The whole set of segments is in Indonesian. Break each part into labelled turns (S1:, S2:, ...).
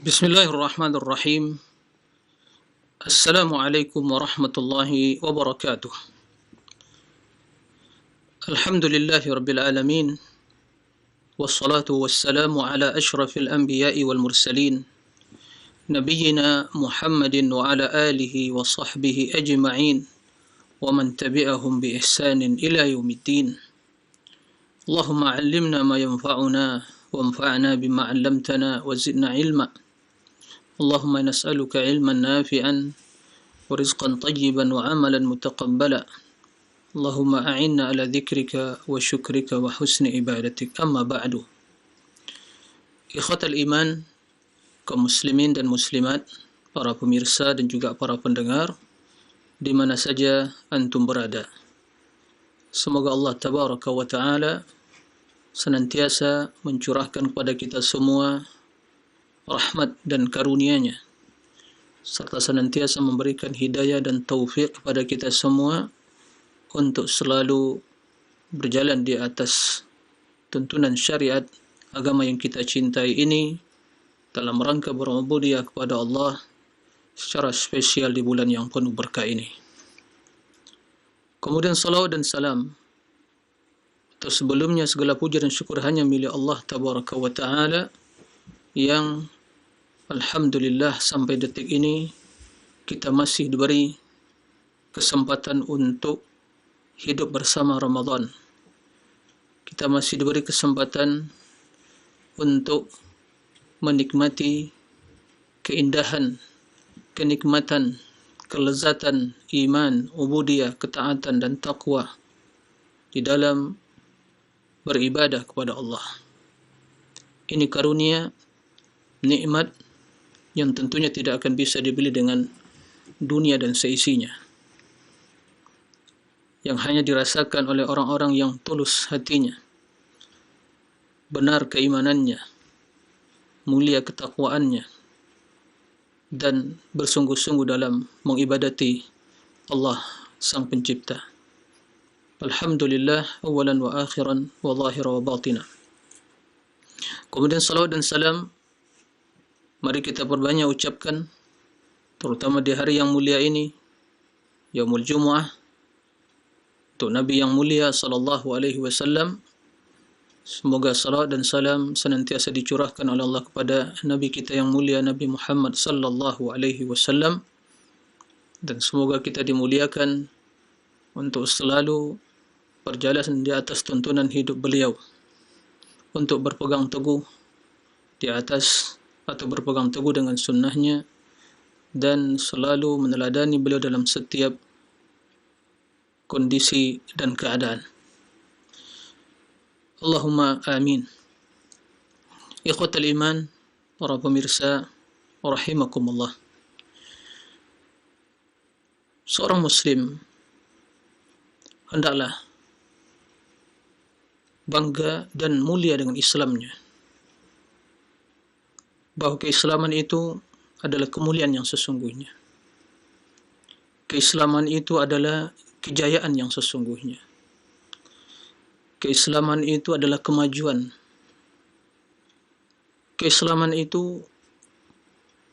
S1: Bismillahirrahmanirrahim. Assalamualaikum warahmatullahi wabarakatuh. Alhamdulillahi rabbil alamin. Wassalatu wassalamu ala ashrafil anbiya'i wal mursalin. Nabiyyina Muhammadin wa ala alihi wa sahbihi ajma'in. Wa man tabi'ahum bi ihsanin ila yaumiddin. Allahumma 'allimna ma yanfa'una wanfa'na bima 'allamtana wa zidna ilma. Allahumma nas'aluka ilman nafi'an wa rizqan tayyiban wa amalan mutaqabbala. Allahumma a'inna ala dhikrika wa syukrika wa husni ibadatik. Amma ba'du. Ikhwatal iman, kaum muslimin dan muslimat, para pemirsa dan juga para pendengar di mana saja antum berada. Semoga Allah tabaraka wa ta'ala senantiasa mencurahkan kepada kita semua rahmat dan karunia-Nya, serta senantiasa memberikan hidayah dan taufik kepada kita semua untuk selalu berjalan di atas tuntunan syariat agama yang kita cintai ini dalam rangka berubudiyah kepada Allah secara spesial di bulan yang penuh berkah ini. Kemudian salawat dan salam atau sebelumnya segala puja dan syukur hanya milik Allah tabaraka wa ta'ala yang alhamdulillah sampai detik ini kita masih diberi kesempatan untuk hidup bersama Ramadan. Kita masih diberi kesempatan untuk menikmati keindahan, kenikmatan, kelezatan iman, ubudiyah, ketaatan dan taqwa di dalam beribadah kepada Allah. Ini karunia, nikmat yang tentunya tidak akan bisa dibeli dengan dunia dan seisinya, yang hanya dirasakan oleh orang-orang yang tulus hatinya, benar keimanannya, mulia ketakwaannya, dan bersungguh-sungguh dalam mengibadati Allah Sang Pencipta. Alhamdulillah awalan wa akhiran wa zahira wa batina. Kemudian salawat dan salam mari kita perbanyak ucapkan, terutama di hari yang mulia ini, Yaumul Jumu'ah, untuk Nabi yang mulia sallallahu alaihi wasallam. Semoga salawat dan salam senantiasa dicurahkan oleh Allah kepada Nabi kita yang mulia, Nabi Muhammad sallallahu alaihi wasallam, dan semoga kita dimuliakan untuk selalu berjalan di atas tuntunan hidup beliau, untuk berpegang teguh di atas atau berpegang teguh dengan sunnahnya dan selalu meneladani beliau dalam setiap kondisi dan keadaan. Allahumma amin. Ikhwatal iman, para pemirsa rahimakumullah. Seorang muslim hendaklah bangga dan mulia dengan Islamnya, bahwa keislaman itu adalah kemuliaan yang sesungguhnya. Keislaman itu adalah kejayaan yang sesungguhnya. Keislaman itu adalah kemajuan. Keislaman itu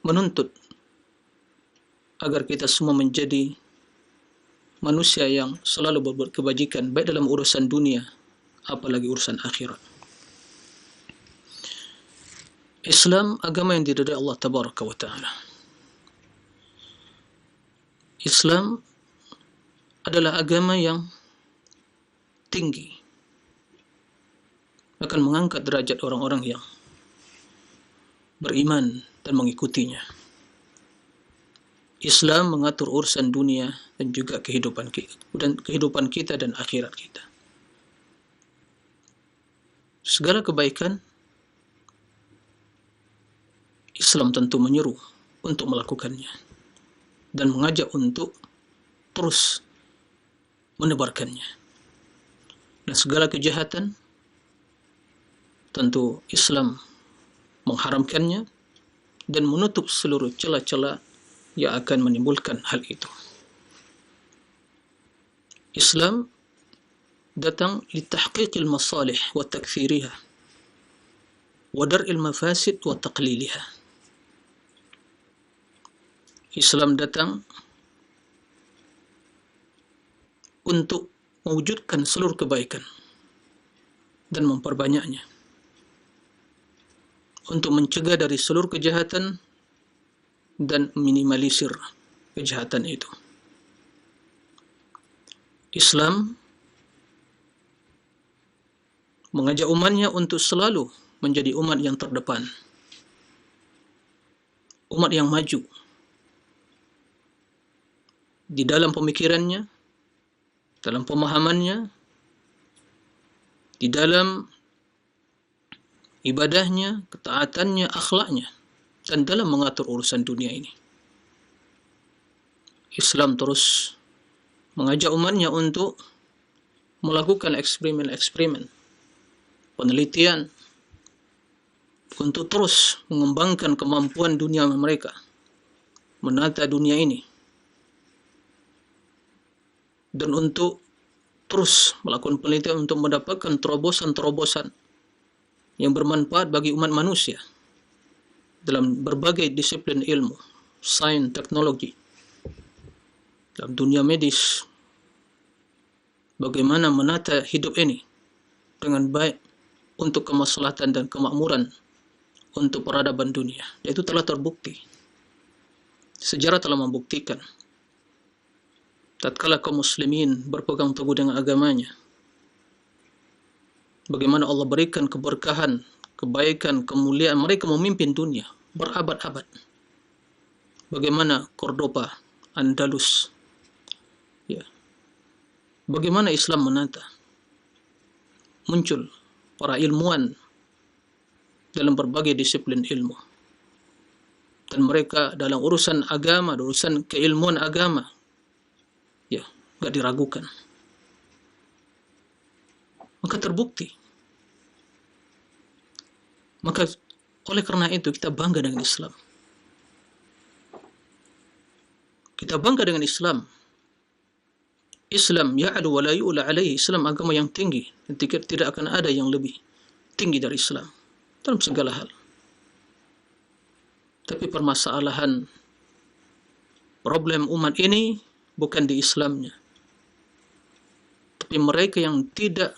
S1: menuntut agar kita semua menjadi manusia yang selalu berbuat kebajikan, baik dalam urusan dunia, apalagi urusan akhirat. Islam agama yang diridai Allah tabaraka wa ta'ala. Islam adalah agama yang tinggi, akan mengangkat derajat orang-orang yang beriman dan mengikutinya. Islam mengatur urusan dunia dan juga kehidupan kita dan akhirat kita. Segala kebaikan Islam tentu menyeru untuk melakukannya dan mengajak untuk terus menebarkannya. Dan segala kejahatan tentu Islam mengharamkannya dan menutup seluruh celah-celah yang akan menimbulkan hal itu. Islam datang litahqiqil masalih wa takfiriha wa dar'il mafasid wa taqliliha. Islam datang untuk mewujudkan seluruh kebaikan dan memperbanyaknya, untuk mencegah dari seluruh kejahatan dan minimalisir kejahatan itu. Islam mengajak umatnya untuk selalu menjadi umat yang terdepan, umat yang maju di dalam pemikirannya, dalam pemahamannya, di dalam ibadahnya, ketaatannya, akhlaknya, dan dalam mengatur urusan dunia ini. Islam terus mengajak umatnya untuk melakukan eksperimen-eksperimen, penelitian, untuk terus mengembangkan kemampuan dunia mereka, menata dunia ini, dan untuk terus melakukan penelitian untuk mendapatkan terobosan-terobosan yang bermanfaat bagi umat manusia dalam berbagai disiplin ilmu, sains, teknologi, dalam dunia medis, bagaimana menata hidup ini dengan baik untuk kemaslahatan dan kemakmuran untuk peradaban dunia. Itu telah terbukti. Sejarah telah membuktikan tatkala kaum muslimin berpegang teguh dengan agamanya, bagaimana Allah berikan keberkahan, kebaikan, kemuliaan, mereka memimpin dunia berabad-abad. Bagaimana Cordoba, Andalus, ya. Bagaimana Islam menata. Muncul para ilmuwan dalam berbagai disiplin ilmu. Dan mereka dalam urusan agama, urusan keilmuan agama, ya, enggak diragukan. Maka terbukti. Maka oleh karena itu kita bangga dengan Islam. Kita bangga dengan Islam. Islam ya'lu wa la yu'la alaihi. Islam agama yang tinggi, dan tidak akan ada yang lebih tinggi dari Islam dalam segala hal. Tapi permasalahan problem umat ini bukan di Islamnya, tapi mereka yang tidak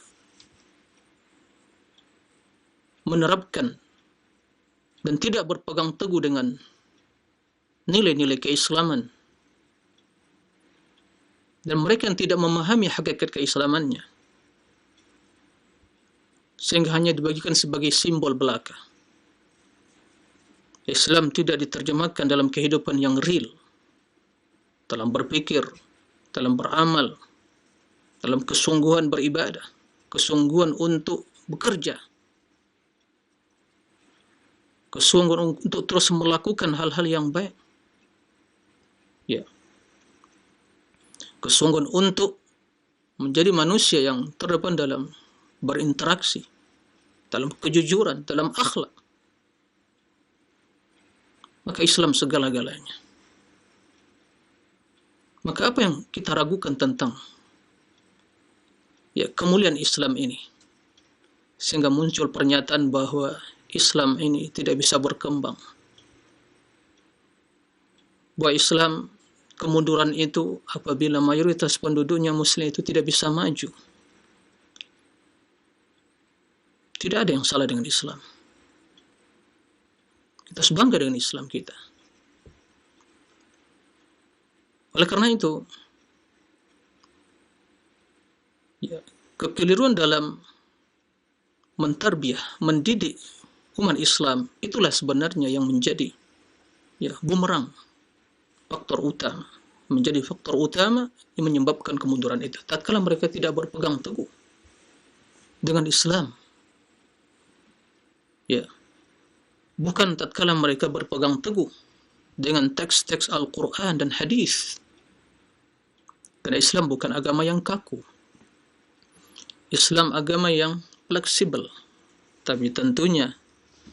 S1: menerapkan dan tidak berpegang teguh dengan nilai-nilai keislaman, dan mereka yang tidak memahami hakikat keislamannya, sehingga hanya dibagikan sebagai simbol belaka. Islam tidak diterjemahkan dalam kehidupan yang real, dalam berpikir, dalam beramal, dalam kesungguhan beribadah, kesungguhan untuk bekerja, kesungguhan untuk terus melakukan hal-hal yang baik, ya, kesungguhan untuk menjadi manusia yang terdepan dalam berinteraksi, dalam kejujuran, dalam akhlak. Maka Islam segala-galanya. Maka apa yang kita ragukan tentang, ya, kemuliaan Islam ini, sehingga muncul pernyataan bahwa Islam ini tidak bisa berkembang, bahwa Islam, kemunduran itu apabila mayoritas penduduknya Muslim itu tidak bisa maju. Tidak ada yang salah dengan Islam. Kita harus bangga dengan Islam kita. Oleh karena itu, ya, kekeliruan dalam mentarbiyah, mendidik umat Islam, itulah sebenarnya yang menjadi, ya, bumerang, faktor utama, menjadi faktor utama yang menyebabkan kemunduran itu. Tatkala mereka tidak berpegang teguh dengan Islam, ya, bukan tatkala mereka berpegang teguh dengan teks-teks Al-Quran dan hadis. Karena Islam bukan agama yang kaku. Islam agama yang fleksibel, tapi tentunya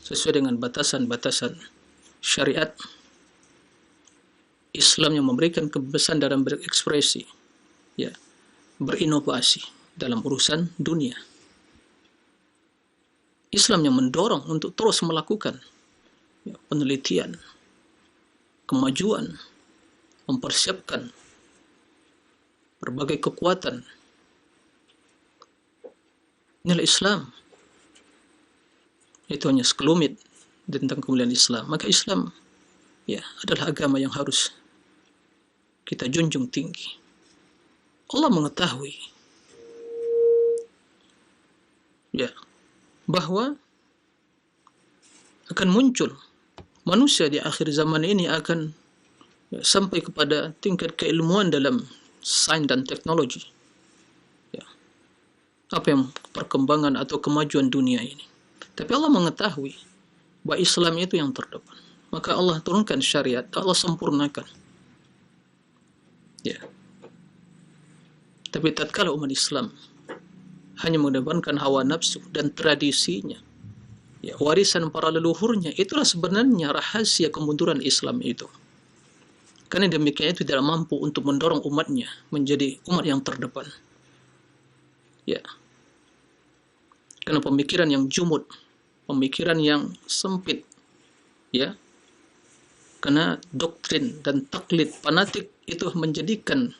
S1: sesuai dengan batasan-batasan syariat. Islam yang memberikan kebebasan dalam berekspresi, ya, berinovasi dalam urusan dunia. Islam yang mendorong untuk terus melakukan, ya, penelitian, kemajuan, mempersiapkan berbagai kekuatan. Inilah Islam. Itu hanya sekelumit tentang kemuliaan Islam. Maka Islam adalah agama yang harus kita junjung tinggi. Allah mengetahui bahwa akan muncul manusia di akhir zaman ini akan sampai kepada tingkat keilmuan dalam sains dan teknologi. Apa yang perkembangan atau kemajuan dunia ini. Tapi Allah mengetahui bahwa Islam itu yang terdepan. Maka Allah turunkan syariat, Allah sempurnakan. Tapi tatkala umat Islam hanya mengedepankan hawa nafsu dan tradisinya, warisan para leluhurnya, itulah sebenarnya rahasia kemunduran Islam itu. Karena demikian itu tidak mampu untuk mendorong umatnya menjadi umat yang terdepan. Karena pemikiran yang jumud, pemikiran yang sempit, karena doktrin dan taklid fanatik itu menjadikan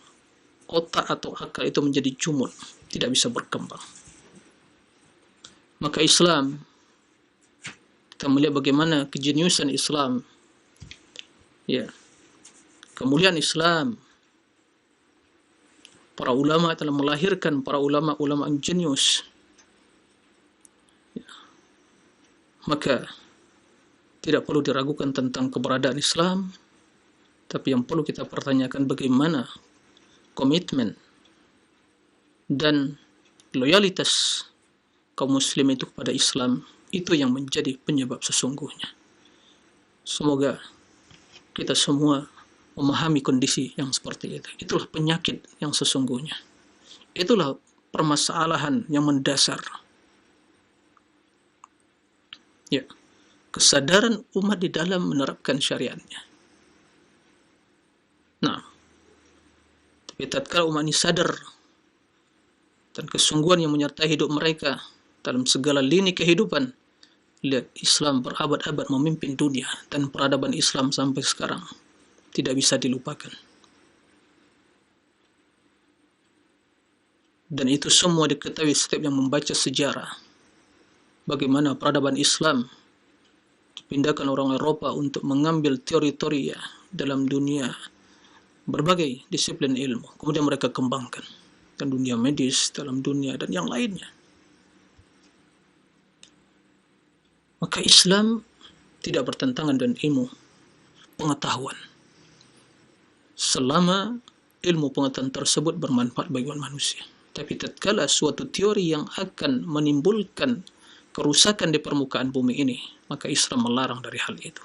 S1: otak atau akal itu menjadi jumud, tidak bisa berkembang. Maka Islam, kita melihat bagaimana kejeniusan Islam, kemuliaan Islam. Para ulama telah melahirkan para ulama-ulama yang jenius. Maka tidak perlu diragukan tentang keberadaan Islam, tapi yang perlu kita pertanyakan bagaimana komitmen dan loyalitas kaum muslim itu kepada Islam, itu yang menjadi penyebab sesungguhnya. Semoga kita semua memahami kondisi yang seperti itu. Itulah penyakit yang sesungguhnya. Itulah permasalahan yang mendasar. Kesadaran umat di dalam menerapkan syariatnya. Nah, tapi tatkala umat ini sadar dan kesungguhan yang menyertai hidup mereka dalam segala lini kehidupan, lihat Islam berabad-abad memimpin dunia dan peradaban Islam sampai sekarang tidak bisa dilupakan. Dan itu semua diketahui setiap yang membaca sejarah. Bagaimana peradaban Islam dipindahkan orang Eropa untuk mengambil teori-teori dalam dunia berbagai disiplin ilmu. Kemudian mereka kembangkan dan dunia medis, dalam dunia dan yang lainnya. Maka Islam tidak bertentangan dengan ilmu pengetahuan, selama ilmu pengetahuan tersebut bermanfaat bagi manusia. Tapi tatkala suatu teori yang akan menimbulkan kerusakan di permukaan bumi ini, maka Islam melarang dari hal itu.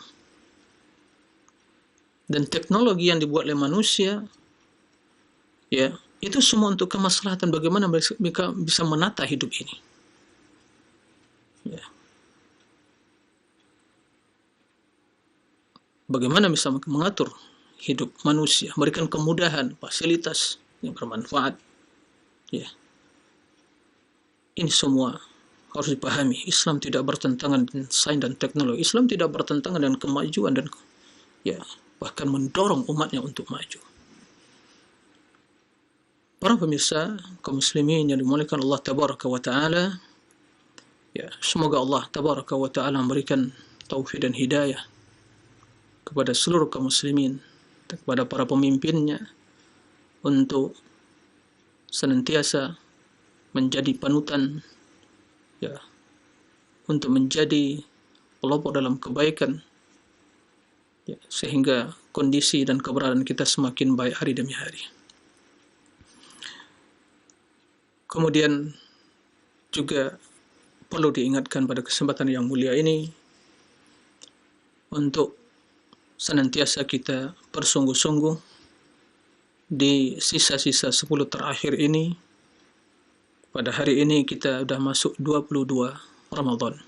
S1: Dan teknologi yang dibuat oleh manusia, itu semua untuk kemaslahatan bagaimana mereka bisa menata hidup ini. Bagaimana bisa mengatur hidup manusia, memberikan kemudahan, fasilitas yang bermanfaat. Ini semua harus dipahami. Islam tidak bertentangan dengan sains dan teknologi. Islam tidak bertentangan dengan kemajuan dan bahkan mendorong umatnya untuk maju. Para pemirsa kaum muslimin yang dimuliakan Allah tabaraka wa taala, semoga Allah tabaraka wa taala memberikan taufik dan hidayah kepada seluruh kaum muslimin, kepada para pemimpinnya untuk senantiasa menjadi panutan, untuk menjadi pelopor dalam kebaikan, sehingga kondisi dan keberadaan kita semakin baik hari demi hari. Kemudian juga perlu diingatkan pada kesempatan yang mulia ini untuk senantiasa kita bersungguh-sungguh di sisa-sisa 10 terakhir ini. Pada hari ini kita sudah masuk 22 Ramadan.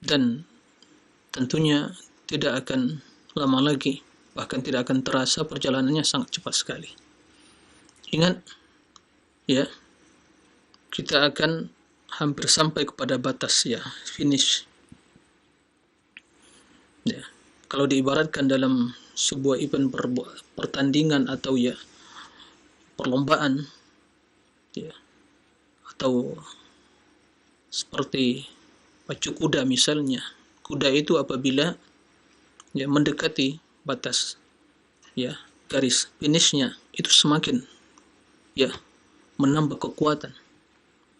S1: Dan tentunya tidak akan lama lagi, bahkan tidak akan terasa, perjalanannya sangat cepat sekali. Ingat, kita akan hampir sampai kepada batas finish. kalau diibaratkan dalam sebuah event pertandingan atau ya perlombaan, ya, atau seperti pacu kuda misalnya. Kuda itu apabila ya mendekati batas ya garis finishnya, itu semakin ya menambah kekuatan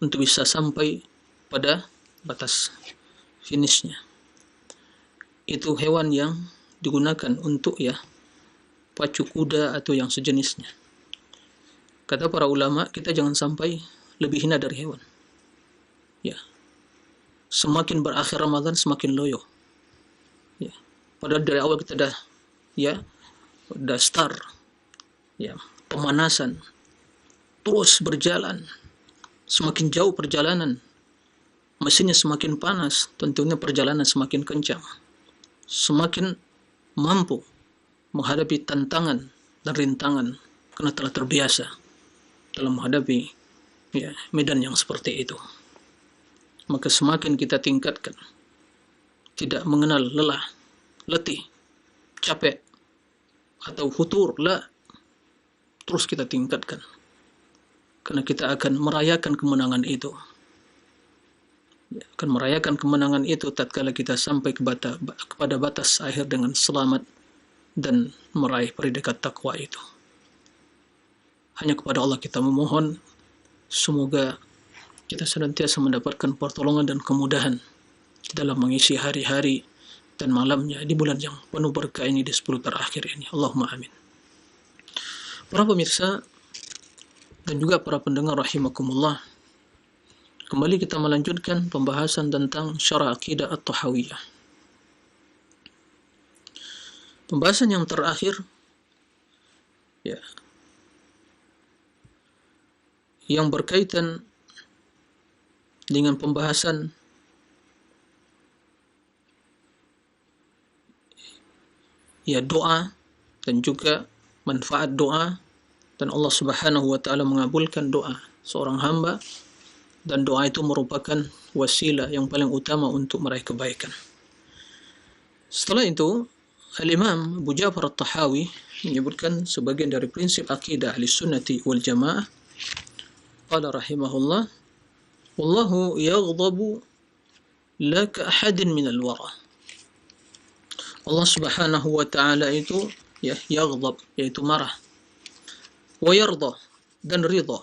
S1: untuk bisa sampai pada batas finishnya. Itu hewan yang digunakan untuk ya pacu kuda atau yang sejenisnya. Kata para ulama, kita jangan sampai lebih hina dari hewan. Ya. Semakin berakhir Ramadan semakin loyo. Ya. Padahal dari awal kita dah start ya, pemanasan. Terus berjalan. Semakin jauh perjalanan, mesinnya semakin panas, tentunya perjalanan semakin kencang. Semakin mampu menghadapi tantangan dan rintangan karena telah terbiasa dalam menghadapi ya, medan yang seperti itu. Maka semakin kita tingkatkan, tidak mengenal lelah, letih, capek, atau futur, terus kita tingkatkan. Karena kita akan merayakan kemenangan itu. Akan merayakan kemenangan itu tatkala kita sampai kepada batas akhir dengan selamat dan meraih predikat takwa itu. Hanya kepada Allah kita memohon, semoga kita senantiasa mendapatkan pertolongan dan kemudahan dalam mengisi hari-hari dan malamnya di bulan yang penuh berkah ini, di 10 terakhir ini. Allahumma amin. Para pemirsa dan juga para pendengar rahimakumullah, kembali kita melanjutkan pembahasan tentang syarah akidah at-tahawiyah. Pembahasan yang terakhir ya, yang berkaitan dengan pembahasan ya doa dan juga manfaat doa, dan Allah Subhanahu wa taala mengabulkan doa seorang hamba, dan doa itu merupakan wasilah yang paling utama untuk meraih kebaikan. Setelah itu, Al-Imam Abu Ja'far At-Tahawi menyebutkan sebagian dari prinsip akidah Ahlussunnati wal Jamaah. Qala rahimahullah, wallahu yaghdabu la ka ahadin minal wara. Allah Subhanahu wa taala itu ya yaghdab, yaitu marah. Wa yarda, dan ridha.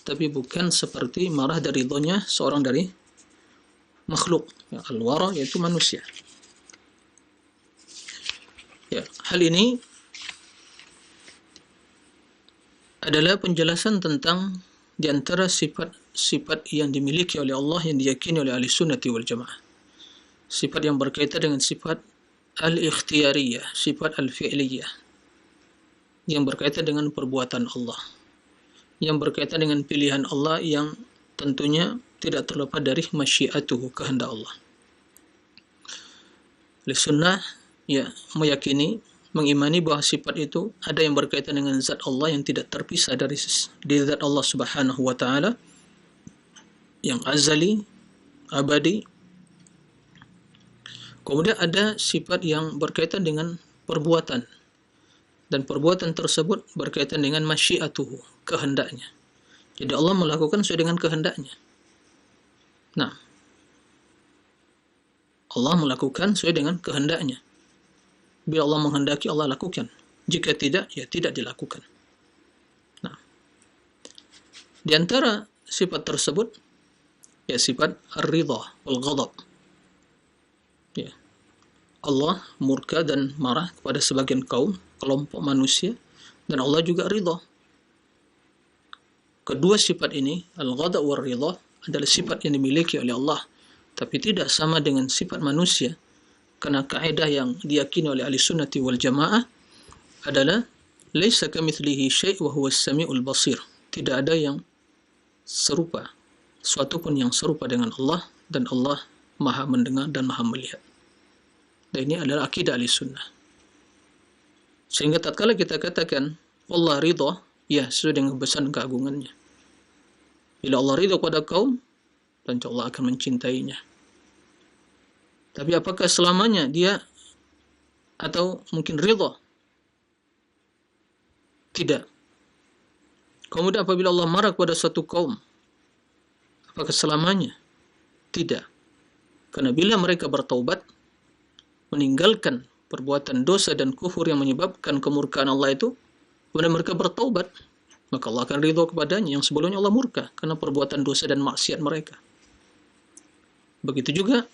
S1: Tapi bukan seperti marah dan ridhonya seorang dari makhluk. Ya, al-wara yaitu manusia. Ya, hal ini adalah penjelasan tentang di antara sifat-sifat yang dimiliki oleh Allah yang diyakini oleh Ahlussunnati wal Jamaah. Sifat yang berkaitan dengan sifat al-ikhtiyariyah, sifat al-fi'liyah, yang berkaitan dengan perbuatan Allah, yang berkaitan dengan pilihan Allah yang tentunya tidak terlepas dari masyiatuhu, kehendak Allah. Sunnah ya meyakini, mengimani bahwa sifat itu ada yang berkaitan dengan zat Allah yang tidak terpisah dari zat Allah Subhanahu wa taala yang azali, abadi. Kemudian ada sifat yang berkaitan dengan perbuatan, dan perbuatan tersebut berkaitan dengan masyiatuhu, kehendaknya. Jadi Allah melakukan sesuai dengan kehendaknya. Nah, Allah melakukan sesuai dengan kehendaknya. Bila Allah menghendaki, Allah lakukan. Jika tidak, ya tidak dilakukan. Nah, di antara sifat tersebut, ya sifat ar-ridha wal ghadab. Ya. Allah murka dan marah kepada sebagian kaum, kelompok manusia, dan Allah juga ridha. Kedua sifat ini, al-ghadab wal ridha, adalah sifat yang dimiliki oleh Allah, tapi tidak sama dengan sifat manusia, karena kaidah yang diyakini oleh Ahlussunnati wal Jamaah adalah laisa kamitslihi syai' wa huwas samiul basir. Tidak ada yang serupa, suatu pun yang serupa dengan Allah, dan Allah Maha mendengar dan Maha melihat. Dan ini adalah akidah Ahlussunnah. Sehingga tatkala kita katakan Allah ridha, ya sesuai dengan kebesaran keagungannya. Bila Allah ridha kepada kaum, tentu Allah akan mencintainya. Tapi apakah selamanya dia atau mungkin ridha? Tidak. Kemudian apabila Allah marah kepada suatu kaum, apakah selamanya? Tidak. Karena bila mereka bertaubat, meninggalkan perbuatan dosa dan kufur yang menyebabkan kemurkaan Allah itu, kemudian mereka bertaubat, maka Allah akan ridha kepadanya yang sebelumnya Allah murka karena perbuatan dosa dan maksiat mereka. Begitu juga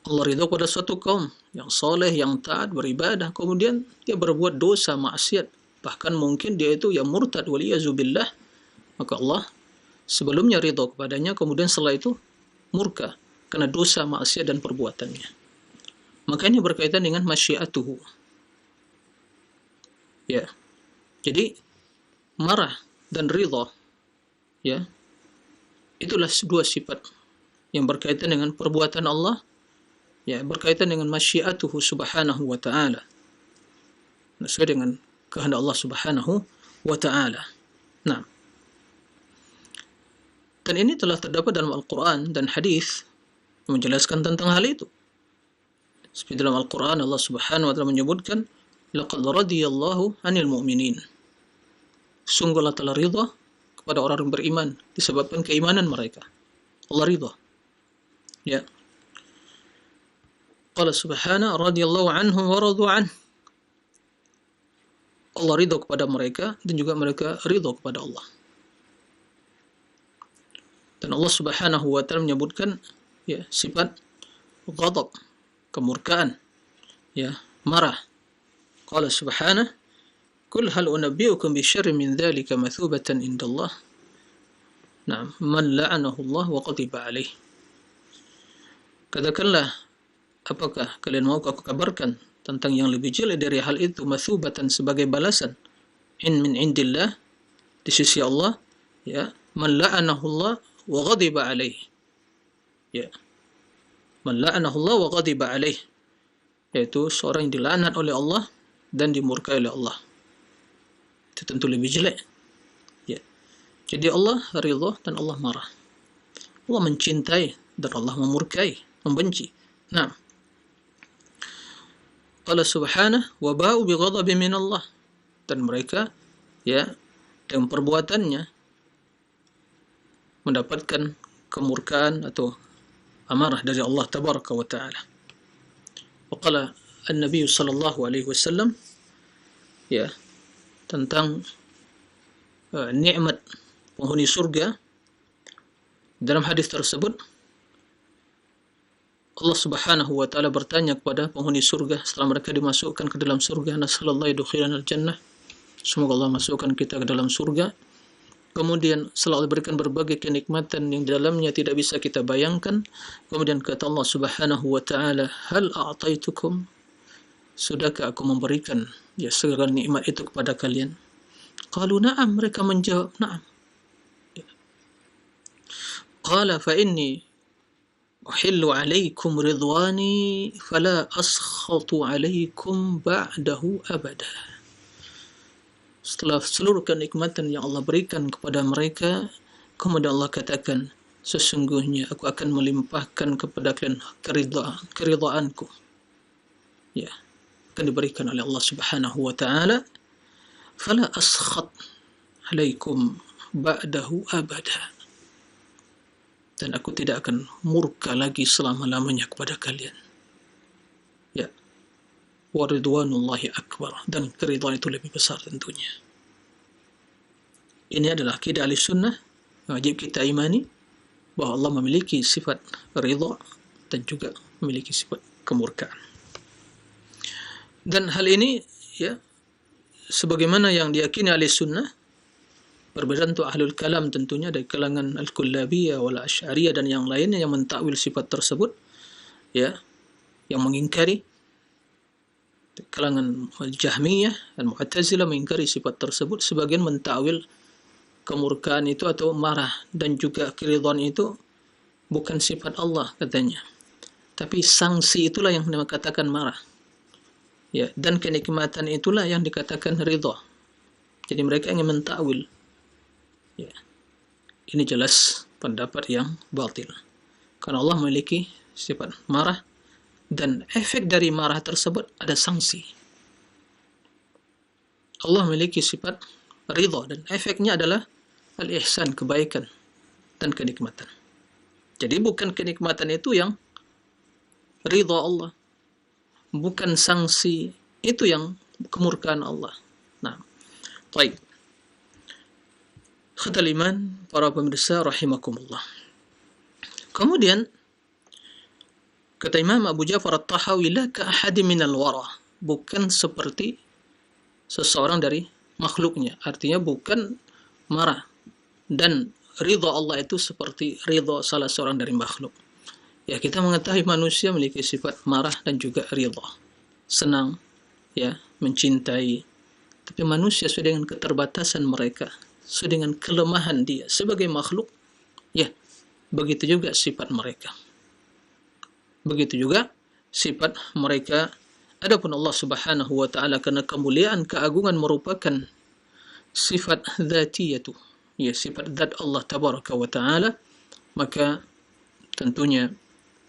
S1: Allah ridha kepada suatu kaum yang soleh, yang taat, beribadah, kemudian dia berbuat dosa, maksiat, bahkan mungkin dia itu yang murtad, waliyazubillah, maka Allah sebelumnya ridha kepadanya, kemudian setelah itu murka karena dosa, maksiat dan perbuatannya. Maka ini berkaitan dengan masyiatuhu. Ya. Jadi marah dan ridha, ya, itulah dua sifat yang berkaitan dengan perbuatan Allah, ya, berkaitan dengan masyiatuhu subhanahu wa ta'ala, sesuai dengan kehendak Allah subhanahu wa ta'ala. Nah, dan ini telah terdapat dalam Al-Quran dan hadis yang menjelaskan tentang hal itu. Seperti dalam Al-Quran Allah subhanahu wa ta'ala menyebutkan, laqad radiyallahu 'anil mu'minin. Sungguh Allah telah ridha kepada orang yang beriman disebabkan keimanan mereka. Allah ridha. Ya. Qala subhanahu radiyallahu anhum wa radu an. Allah ridha kepada mereka dan juga mereka ridha kepada Allah. Dan Allah subhanahu wa ta'ala menyebutkan, ya, sifat ghadab, kemurkaan, ya, marah. Qala subhanahu, "Qul hal unabbi'ukum bi syarrin min dzalika mathubatan indallah." Naam, man la'anahu Allah wa ghadiba alaih. Katakanlah, apakah kalian mau aku kabarkan tentang yang lebih jelek dari hal itu, mathubatan sebagai balasan, min indillah, di sisi Allah, ya, man la'anahu Allah wa ghadiba alaih. Ya. Man la'anahu Allah wa ghadiba alaih, yaitu seorang yang dilaknat oleh Allah dan dimurkai oleh Allah. Itu tentu lebih jelek. Ya. Jadi Allah ridha dan Allah marah. Allah mencintai dan Allah memurkai, membenci. Nah, qala subhanahu wa ba'u bi ghadabin min Allah, dan mereka, ya, dengan perbuatannya mendapatkan kemurkaan atau amarah dari Allah tabaraka wa ta'ala. Wa qala an-nabiy sallallahu alaihi wasallam, ya, tentang nikmat penghuni surga. Dalam hadis tersebut Allah subhanahu wa ta'ala bertanya kepada penghuni surga setelah mereka dimasukkan ke dalam surga, nasallallahu yudkhilana al-jannah, semoga Allah masukkan kita ke dalam surga. Kemudian setelah berikan berbagai kenikmatan yang di dalamnya tidak bisa kita bayangkan, kemudian kata Allah subhanahu wa ta'ala, hal a'taitukum, sudahkah aku memberikan, ya, segala nikmat itu kepada kalian? Qalu na'am, mereka menjawab na'am. Qala fa inni uhillu alaikum ridwani fala askhatu alaikum ba'dahu abada. Setelah seluruh kenikmatan yang Allah berikan kepada mereka, kemudian Allah katakan, sesungguhnya aku akan melimpahkan kepada kalian keridhaanku, ya, akan diberikan oleh Allah subhanahu wa ta'ala, fala askhat alaikum ba'dahu abada, dan aku tidak akan murka lagi selama-lamanya kepada kalian. Ya. Wa ridwanullahi akbar, dan keridhaan itu lebih besar tentunya. Ini adalah akidah ahli sunnah yang wajib kita imani, bahwa Allah memiliki sifat ridha dan juga memiliki sifat kemurkaan. Dan hal ini, ya, sebagaimana yang diyakini ahli sunnah, berbeda untuk ahlul kalam tentunya dari kalangan al-kullabiyah wal asy'ariyah dan yang lainnya yang mentakwil sifat tersebut, ya, yang mengingkari. Kalangan Jahmiyah dan Mu'tazilah mengingkari sifat tersebut, sebagian mentakwil kemurkaan itu atau marah dan juga keridhaan itu bukan sifat Allah katanya, tapi sanksi itulah yang dikatakan marah, ya, dan kenikmatan itulah yang dikatakan ridha. Jadi mereka ingin mentakwil, ya. Ini jelas pendapat yang batil, karena Allah memiliki sifat marah Dan efek dari marah tersebut ada sanksi. Allah memiliki sifat ridha dan efeknya adalah al-ihsan, kebaikan dan kenikmatan. Jadi bukan kenikmatan itu yang ridha Allah, bukan sanksi itu yang kemurkaan Allah. Nah, baik. Khatul iman, para pemirsa rahimakumullah. Kemudian kata Imam Abu Ja'far At-Tahawi, la ka ahadin minal wara, bukan seperti seseorang dari makhluknya. Artinya bukan marah dan ridha Allah itu seperti ridha salah seorang dari makhluk. Ya, kita mengetahui manusia memiliki sifat marah dan juga ridha, senang, ya, mencintai. Tapi manusia sesuai dengan keterbatasan mereka, sesuai dengan kelemahan dia sebagai makhluk, ya, begitu juga sifat mereka. Begitu juga sifat mereka. Adapun Allah Subhanahu wa taala, karena kemuliaan, keagungan merupakan sifat dzatiyatu, ya, sifat zat Allah tabaraka wa taala, maka tentunya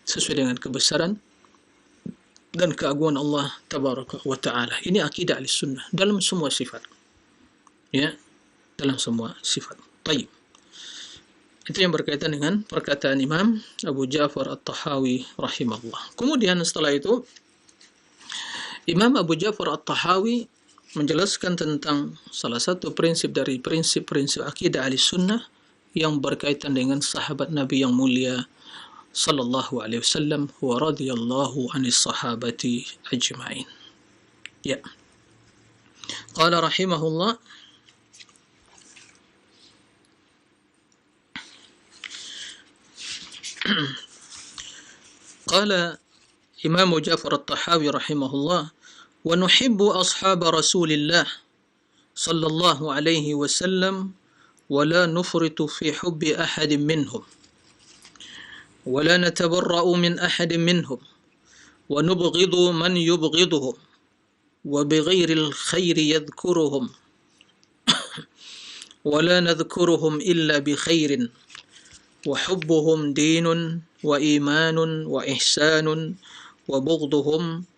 S1: sesuai dengan kebesaran dan keagungan Allah tabaraka wa taala. Ini akidah Ahlussunnah dalam semua sifat. Ya, dalam semua sifat. Baik. Itu yang berkaitan dengan perkataan Imam Abu Ja'far At-Tahawi rahimahullah. Kemudian setelah itu Imam Abu Ja'far At-Tahawi menjelaskan tentang salah satu prinsip dari prinsip-prinsip akidah Ahlussunnah yang berkaitan dengan sahabat Nabi yang mulia sallallahu alaihi wasallam wa radhiyallahu anis sahabati ajma'in. Ya. Qala rahimahullah, qala Imam Ja'far At-Tahawi rahimahullah, wa nuhibbu ashab Rasulillah sallallahu alaihi wasallam wa la nufritu fi hubbi ahadin minhum wa la natabarra'u min ahadin minhum wa nubghidu man yubghiduhum wa bighairi al-khairi yadhkuruhum wa la nadhkuruhum illa bi khairin wa hubbuhum dinun wa imanun wa ihsanun wa bughdhuhum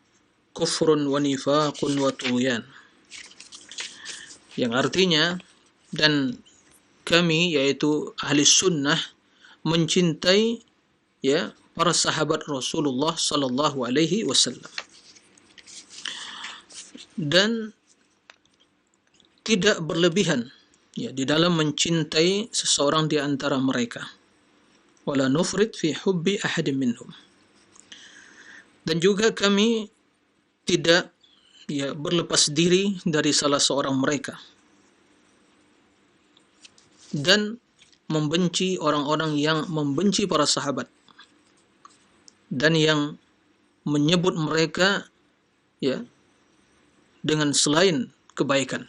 S1: kufrun wa nifaqun wa tughyan. Yang artinya, dan kami, yaitu ahli sunnah, mencintai, ya, para sahabat Rasulullah sallallahu alaihi wasallam dan tidak berlebihan, ya, di dalam mencintai seseorang di antara mereka. Wala nufrid fi hubbi ahadin minhum. Dan juga kami tidak, ya, berlepas diri dari salah seorang mereka dan membenci orang-orang yang membenci para sahabat dan yang menyebut mereka, ya, dengan selain kebaikan.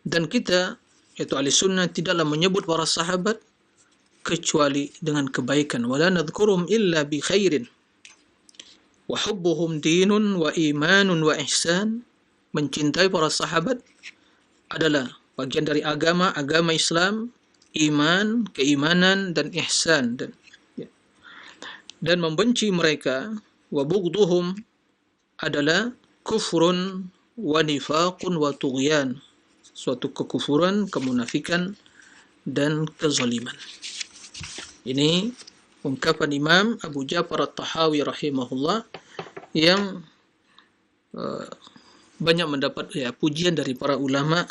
S1: Dan kita, yaitu ahli sunnah, tidaklah menyebut para sahabat kecuali dengan kebaikan. Wala nadhkurum illa bi khairin wa hubbuhum dinun wa imanun wa ihsan. Mencintai para sahabat adalah bagian dari agama Islam, iman, keimanan, dan ihsan. Dan membenci mereka, wa bughdhuhum, adalah kufrun wa nifaqun wa tughyan, suatu kekufuran, kemunafikan, dan kezaliman. Ini ungkapan Imam Abu Ja'far At-Tahawi rahimahullah yang banyak mendapat, ya, pujian dari para ulama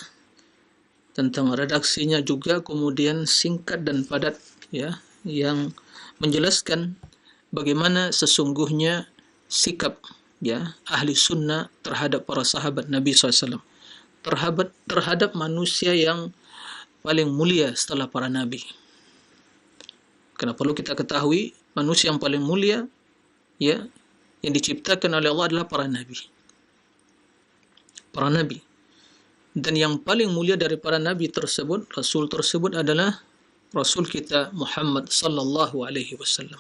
S1: tentang redaksinya juga, kemudian singkat dan padat, ya, yang menjelaskan bagaimana sesungguhnya sikap, ya, ahli sunnah terhadap para sahabat Nabi SAW, terhadap manusia yang paling mulia setelah para nabi. Karena perlu kita ketahui, manusia yang paling mulia, ya, yang diciptakan oleh Allah adalah para nabi. Para nabi. Dan yang paling mulia dari para nabi tersebut, rasul tersebut, adalah rasul kita Muhammad sallallahu alaihi wasallam.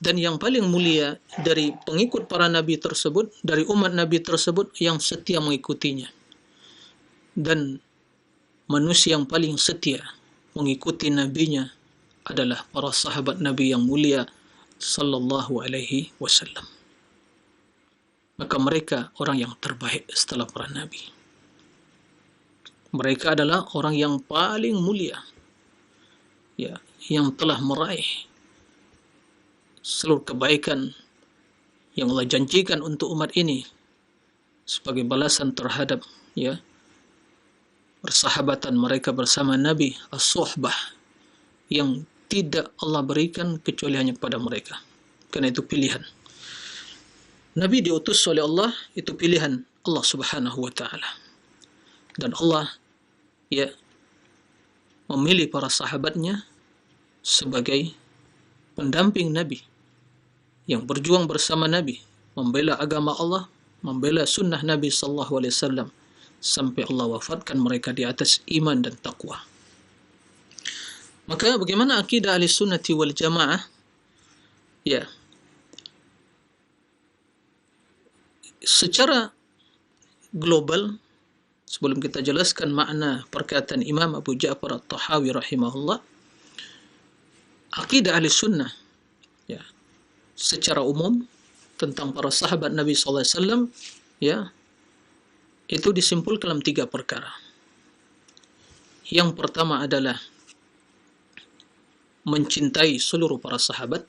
S1: Dan yang paling mulia dari pengikut para nabi tersebut, dari umat nabi tersebut, yang setia mengikutinya. Dan manusia yang paling setia mengikuti nabinya adalah para sahabat Nabi yang mulia sallallahu alaihi wasallam. Maka mereka orang yang terbaik setelah para nabi. Mereka adalah orang yang paling mulia, ya, yang telah meraih seluruh kebaikan yang Allah janjikan untuk umat ini sebagai balasan terhadap, ya, persahabatan mereka bersama Nabi, as-suhbah, yang tidak Allah berikan kecuali hanya kepada mereka. Karena itu pilihan. Nabi diutus oleh Allah, itu pilihan Allah Subhanahu wa taala. Dan Allah, ya, memilih para sahabatnya sebagai pendamping Nabi yang berjuang bersama Nabi, membela agama Allah, membela sunnah Nabi sallallahu alaihi wasallam sampai Allah wafatkan mereka di atas iman dan taqwa. Maka bagaimana akidah ahli sunnati wal jamaah? Ya, secara global, sebelum kita jelaskan makna perkataan Imam Abu Ja'far At-Tahawi rahimahullah, akidah ahli sunnah, ya, secara umum tentang para sahabat Nabi sallallahu alaihi wasallam, ya, itu disimpulkan dalam 3 perkara. Yang pertama adalah mencintai seluruh para sahabat,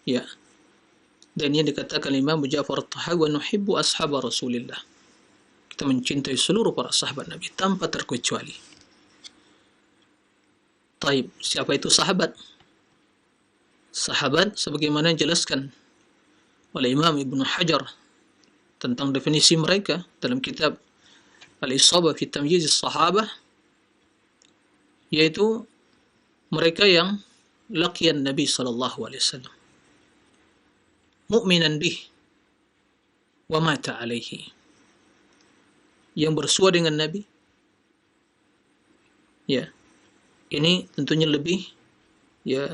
S1: ya. Dan yang dikatakan Imam Abu Ja'far At-Tahawi, wa nuhibbu ashab Rasulillah. Kita mencintai seluruh para sahabat Nabi tanpa terkecuali. Taib, siapa itu sahabat? Sahabat sebagaimana dijelaskan oleh Imam Ibnu Hajar tentang definisi mereka dalam kitab Al-Isabah fi Tamyiz as-Sahabah, yaitu mereka yang laqiyan Nabi sallallahu alaihi wasallam mu'minan bih wa mata alaihi, yang bersua dengan Nabi, ya. Ini tentunya lebih, ya,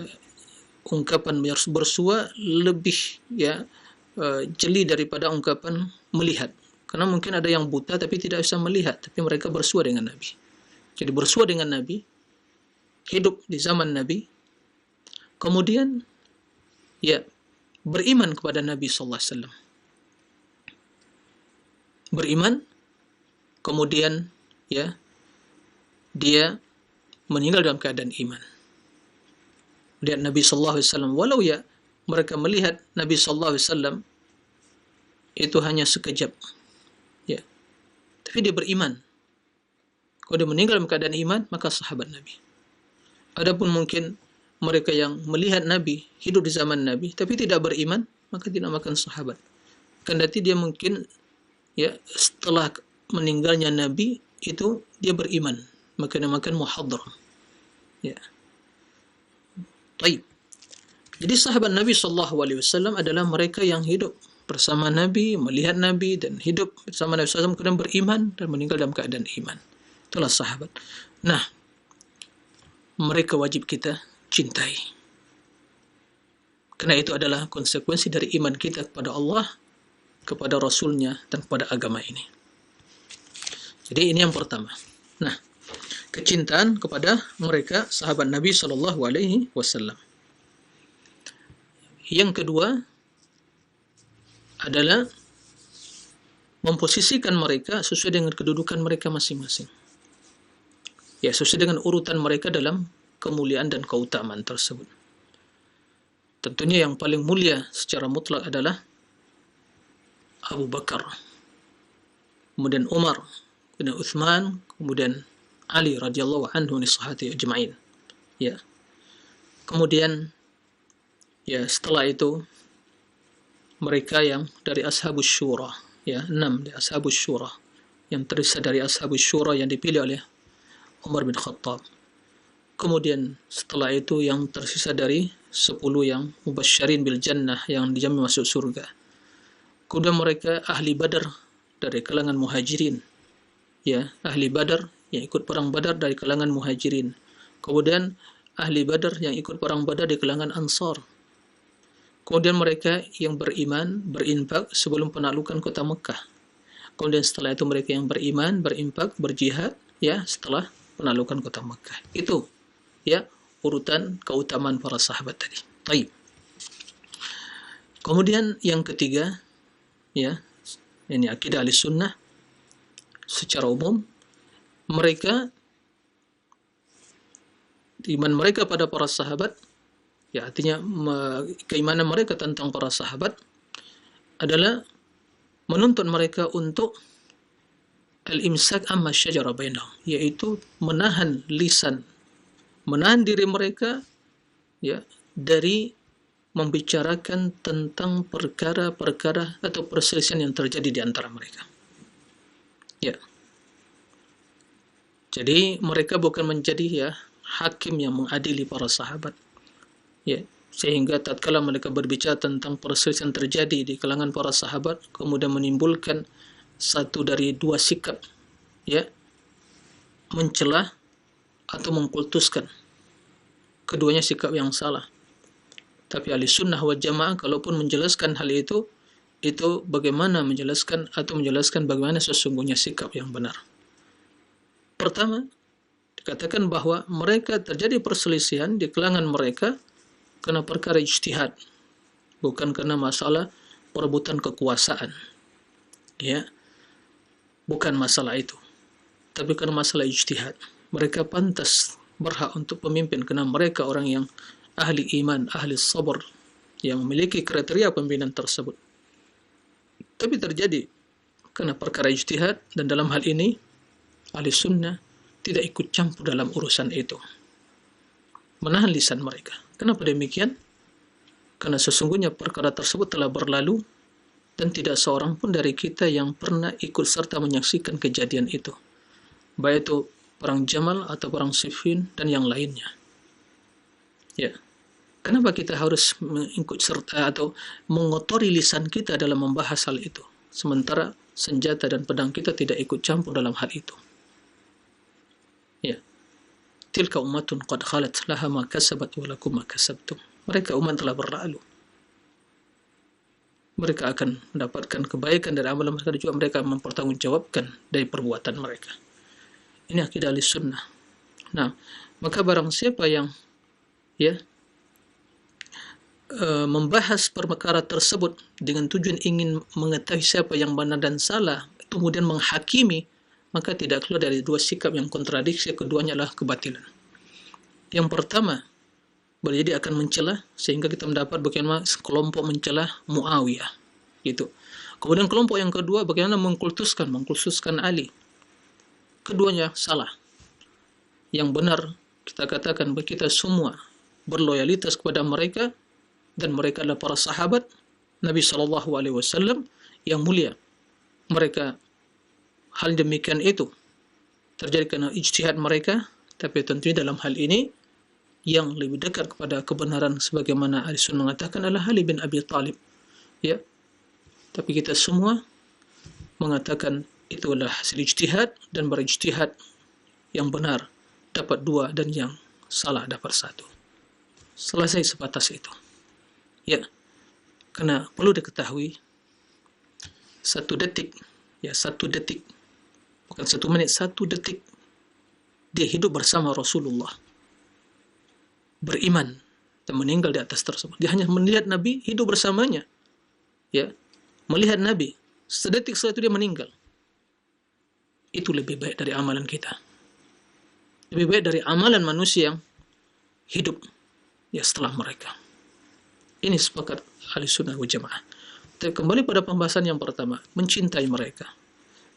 S1: ungkapan bersua lebih, ya, jeli daripada ungkapan melihat. Karena mungkin ada yang buta tapi tidak bisa melihat, tapi mereka bersua dengan Nabi. Jadi bersua dengan Nabi, hidup di zaman Nabi, kemudian, ya, beriman kepada Nabi sallallahu alaihi wasallam. Beriman, kemudian, ya, dia meninggal dalam keadaan iman. Lihat Nabi sallallahu alaihi wasallam, walau, ya, mereka melihat Nabi sallallahu alaihi wasallam itu hanya sekejap, ya, tapi dia beriman. Kalau dia meninggal dalam keadaan iman, maka sahabat Nabi. Adapun mungkin mereka yang melihat Nabi, hidup di zaman Nabi, tapi tidak beriman, maka dinamakan sahabat. Kendati dia mungkin, ya, setelah meninggalnya Nabi itu dia beriman, maka dinamakan muhadram. Ya. Baik. Jadi sahabat Nabi sallallahu alaihi wasallam adalah mereka yang hidup bersama Nabi, melihat Nabi, dan hidup bersama Nabi sallallahu alaihi wasallam, kemudian beriman dan meninggal dalam keadaan iman. Itulah sahabat. Nah, mereka wajib kita cintai. Karena itu adalah konsekuensi dari iman kita kepada Allah, kepada Rasulnya, dan kepada agama ini. Jadi ini yang pertama. Nah, kecintaan kepada mereka sahabat Nabi sallallahu alaihi wasallam. Yang kedua adalah memposisikan mereka sesuai dengan kedudukan mereka masing-masing. Ya, sesuai dengan urutan mereka dalam kemuliaan dan keutamaan tersebut. Tentunya yang paling mulia secara mutlak adalah Abu Bakar, kemudian Umar, kemudian Uthman, kemudian Ali radhiyallahu anhu nisahati ajma'in. Ya. Kemudian, ya, setelah itu mereka yang dari Ashabus Syura, ya, 6 dari Ashabus Syura, yang tersisa dari Ashabus Syura yang dipilih oleh Umar bin Khattab. Kemudian setelah itu yang tersisa dari 10 yang mubasysyirin bil jannah, yang dijamin masuk surga. Kemudian mereka ahli Badar dari kalangan muhajirin, ya, ahli Badar yang ikut perang Badar dari kalangan muhajirin. Kemudian ahli Badar yang ikut perang Badar dari kalangan Ansar. Kemudian mereka yang beriman, berinfak sebelum penaklukan kota Mekah. Kemudian setelah itu mereka yang beriman, berinfak, berjihad, ya, setelah penaklukan kota Mekah. Itu, ya, urutan keutamaan para sahabat tadi. Baik. Kemudian yang ketiga, ya, ini akidah Ahlussunnah secara umum, mereka, iman mereka pada para sahabat, ya artinya keimanan mereka tentang para sahabat adalah menuntut mereka untuk al-imsak amma syajara bainahum, yaitu menahan lisan, menahan diri mereka, ya, dari membicarakan tentang perkara-perkara atau perselisihan yang terjadi di antara mereka. Ya. Jadi mereka bukan menjadi, ya, hakim yang mengadili para sahabat. Ya, sehingga tatkala mereka berbicara tentang perselisihan terjadi di kalangan para sahabat, kemudian menimbulkan satu dari dua sikap, ya, mencelah atau mengkultuskan. Keduanya sikap yang salah. Tapi Ahlussunnah wal Jamaah kalaupun menjelaskan hal itu bagaimana menjelaskan bagaimana sesungguhnya sikap yang benar. Pertama, dikatakan bahwa mereka terjadi perselisihan di kalangan mereka karena perkara ijtihad, bukan karena masalah perebutan kekuasaan. Ya, bukan masalah itu, tapi karena masalah ijtihad. Mereka pantas berhak untuk pemimpin karena mereka orang yang ahli iman, ahli sabar, yang memiliki kriteria pimpinan tersebut. Tapi terjadi karena perkara ijtihad, dan dalam hal ini Ahlussunnah tidak ikut campur dalam urusan itu, menahan lisan mereka. Kenapa demikian? Karena sesungguhnya perkara tersebut telah berlalu dan tidak seorang pun dari kita yang pernah ikut serta menyaksikan kejadian itu, baik itu perang Jamal atau perang Siffin dan yang lainnya. Ya, kenapa kita harus mengikut serta atau mengotori lisan kita dalam membahas hal itu, sementara senjata dan pedang kita tidak ikut campur dalam hal itu? Ya, tilka ummatun qad khalat laha ma kasabat wa lakum ma kasabtum. Mereka umat telah berlalu. Mereka akan mendapatkan kebaikan dari amalan mereka, dan juga mereka mempertanggungjawabkan dari perbuatan mereka. Ini akidah Ahlussunnah. Nah, maka barang siapa yang, ya, membahas perkara tersebut dengan tujuan ingin mengetahui siapa yang benar dan salah, kemudian menghakimi, maka tidak keluar dari dua sikap yang kontradiksi. Keduanya adalah kebatilan. Yang pertama, boleh jadi akan mencela, sehingga kita mendapat bagaimana kelompok mencela Muawiyah, gitu. Kemudian kelompok yang kedua bagaimana mengkultuskan Ali. Keduanya salah. Yang benar kita katakan bahwa kita semua berloyalitas kepada mereka, dan mereka adalah para sahabat Nabi SAW yang mulia. Mereka, hal demikian itu terjadi karena ijtihad mereka, tapi tentunya dalam hal ini yang lebih dekat kepada kebenaran sebagaimana Ahlussunnah mengatakan adalah Ali bin Abi Thalib. Ya. Tapi kita semua mengatakan itu adalah hasil ijtihad, dan berijtihad yang benar dapat dua dan yang salah dapat satu. Selesai sebatas itu. Ya. Karena perlu diketahui, satu detik, bukan 1 menit, 1 detik dia hidup bersama Rasulullah, beriman dan meninggal di atas tersebut. Dia hanya melihat Nabi, hidup bersamanya, ya, melihat Nabi, sedetik setelah itu dia meninggal. Itu lebih baik dari amalan kita, lebih baik dari amalan manusia yang hidup, ya, setelah mereka. Ini sepakat Ahlussunnah wal Jamaah. Kembali pada pembahasan yang pertama, mencintai mereka.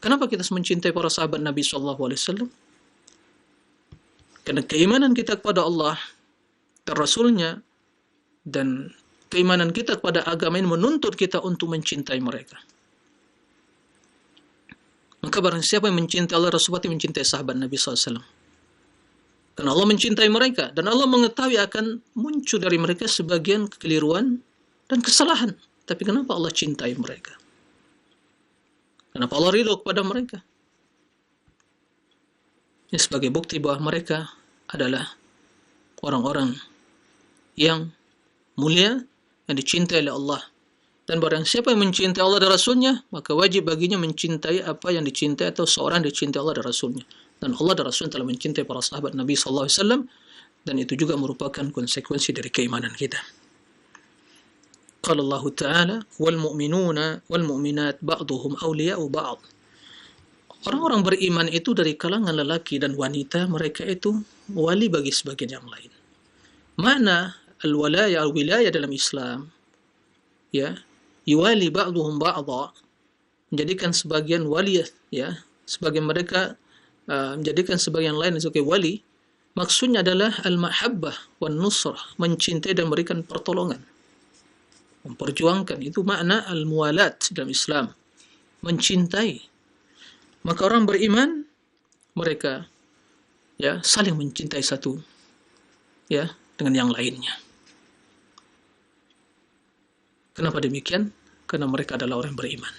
S1: Kenapa kita mencintai para sahabat Nabi SAW? Karena keimanan kita kepada Allah dan Rasulnya, dan keimanan kita kepada agama ini menuntut kita untuk mencintai mereka. Maka barang siapa yang mencintai Allah, Rasul pasti mencintai sahabat Nabi SAW. Karena Allah mencintai mereka, dan Allah mengetahui akan muncul dari mereka sebagian kekeliruan dan kesalahan. Tapi kenapa Allah cintai mereka? Kenapa Allah ridho kepada mereka? Ini sebagai bukti bahwa mereka adalah orang-orang yang mulia, yang dicintai oleh Allah. Dan barang siapa yang mencintai Allah dan Rasulnya, maka wajib baginya mencintai apa yang dicintai, atau seorang dicintai Allah dan Rasulnya. Dan Allah dan Rasul telah mencintai para sahabat Nabi SAW, dan itu juga merupakan konsekuensi dari keimanan kita. Qala Allah Ta'ala, wal mu'minuna wal mu'minat ba'duhum awliya'u ba'd. Orang-orang beriman itu dari kalangan lelaki dan wanita, mereka itu wali bagi sebagian yang lain. Makna al-walaya, al-wilayah dalam Islam, ya, yuwali ba'duhum ba'dha, menjadikan sebagian wali, ya, sebagian mereka menjadikan sebagian lain sebagai wali, maksudnya adalah al-mahabbah wan nusrah, mencintai dan memberikan pertolongan, memperjuangkan. Itu makna al-muwalat dalam Islam, mencintai. Maka orang beriman, mereka, ya, saling mencintai satu, ya, dengan yang lainnya. Kenapa demikian? Karena mereka adalah orang beriman,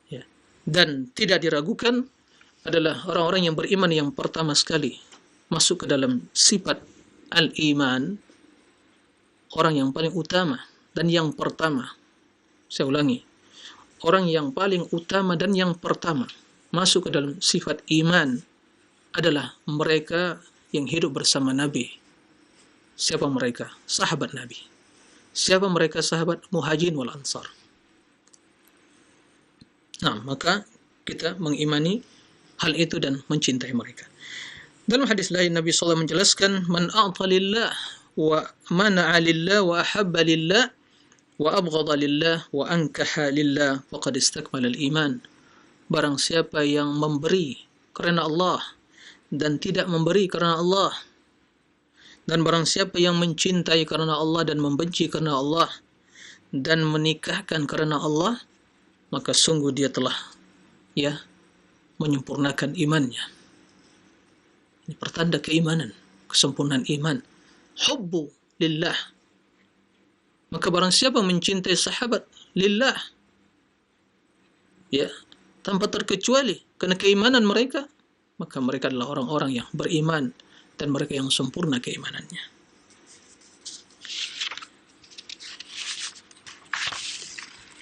S1: ya. Dan tidak diragukan adalah orang-orang yang beriman yang pertama sekali masuk ke dalam sifat al-iman, orang yang paling utama dan yang pertama. Saya ulangi, orang yang paling utama dan yang pertama masuk ke dalam sifat iman adalah mereka yang hidup bersama Nabi. Siapa mereka? Sahabat Nabi. Siapa mereka sahabat? Muhajirin wal Ansar. Nah, maka kita mengimani hal itu dan mencintai mereka. Dalam hadis lain Nabi SAW menjelaskan, man a'ta lillah wa mana'a lillah wa ahabba lillah wa abghadha lillah wa ankaha lillah faqad istakmala al-iman. Barang siapa yang memberi karena Allah dan tidak memberi karena Allah, dan barang siapa yang mencintai karena Allah dan membenci karena Allah, dan menikahkan karena Allah, maka sungguh dia telah, ya, menyempurnakan imannya. Ini pertanda keimanan, kesempurnaan iman. Hubbu lillah. Maka barang siapa mencintai sahabat lillah, ya, tanpa terkecuali karena keimanan mereka, maka mereka adalah orang-orang yang beriman dan mereka yang sempurna keimanannya.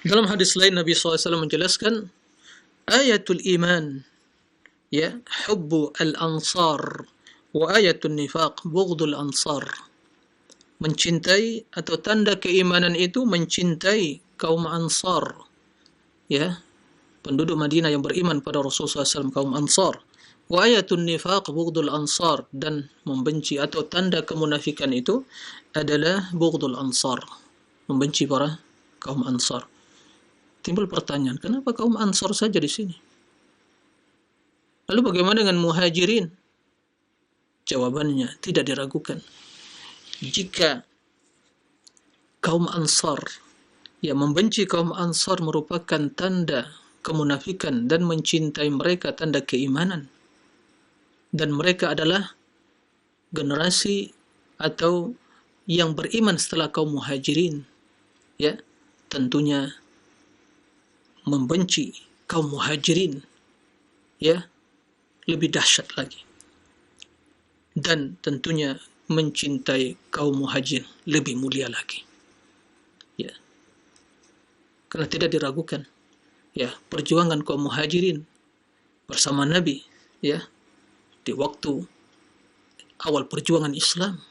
S1: Dalam hadis lain Nabi SAW menjelaskan, ayatul iman, ya, hubbu al-ansar, wa ayatul nifaq bughdul ansar. Mencintai atau tanda keimanan itu mencintai kaum Ansar, ya, penduduk Madinah yang beriman pada Rasulullah SAW, kaum Ansar. Wa ayatun nifaq bughdul ansar, dan membenci atau tanda kemunafikan itu adalah bughdul ansar, membenci para kaum Ansar. Timbul pertanyaan, kenapa kaum Ansar saja di sini? Lalu bagaimana dengan Muhajirin? Jawabannya tidak diragukan. Jika kaum Ansar, ya, membenci kaum Ansar merupakan tanda kemunafikan dan mencintai mereka tanda keimanan, dan mereka adalah generasi atau yang beriman setelah kaum Muhajirin, ya, tentunya membenci kaum Muhajirin, ya, lebih dahsyat lagi, dan tentunya mencintai kaum Muhajirin lebih mulia lagi, ya, karena tidak diragukan, ya, perjuangan kaum Muhajirin bersama Nabi, ya, di waktu awal perjuangan Islam.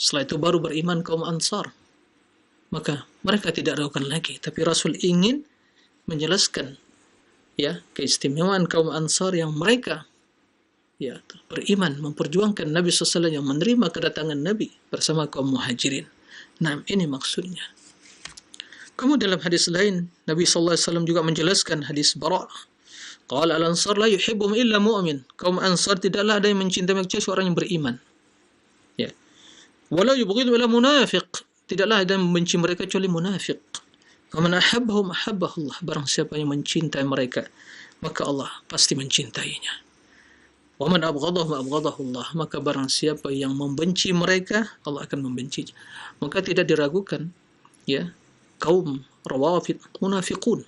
S1: Setelah itu baru beriman kaum Ansar. Maka mereka tidak ragukan lagi, tapi Rasul ingin menjelaskan, ya, keistimewaan kaum Ansar yang mereka, ya, beriman, memperjuangkan Nabi SAW, yang menerima kedatangan Nabi bersama kaum Muhajirin. Nah, ini maksudnya. Kemudian dalam hadis lain Nabi SAW juga menjelaskan, hadis Bara', qala al-ansar la yuhibbuhum illa mu'min. Kaum Ansar tidaklah ada yang mencintai mereka kecuali orang yang beriman, ya. Wala yubghidhum illa munafiq. Tidaklah ada yang membenci mereka kecuali munafik. Faman ahabbahum ahabbahu Allah. Barang siapa yang mencintai mereka, maka Allah pasti mencintainya. Wa man abghadahum abghadahu Allah. Maka barang siapa yang membenci mereka, Allah akan membencinya. Maka tidak diragukan, ya, kaum Rawafid munafiqun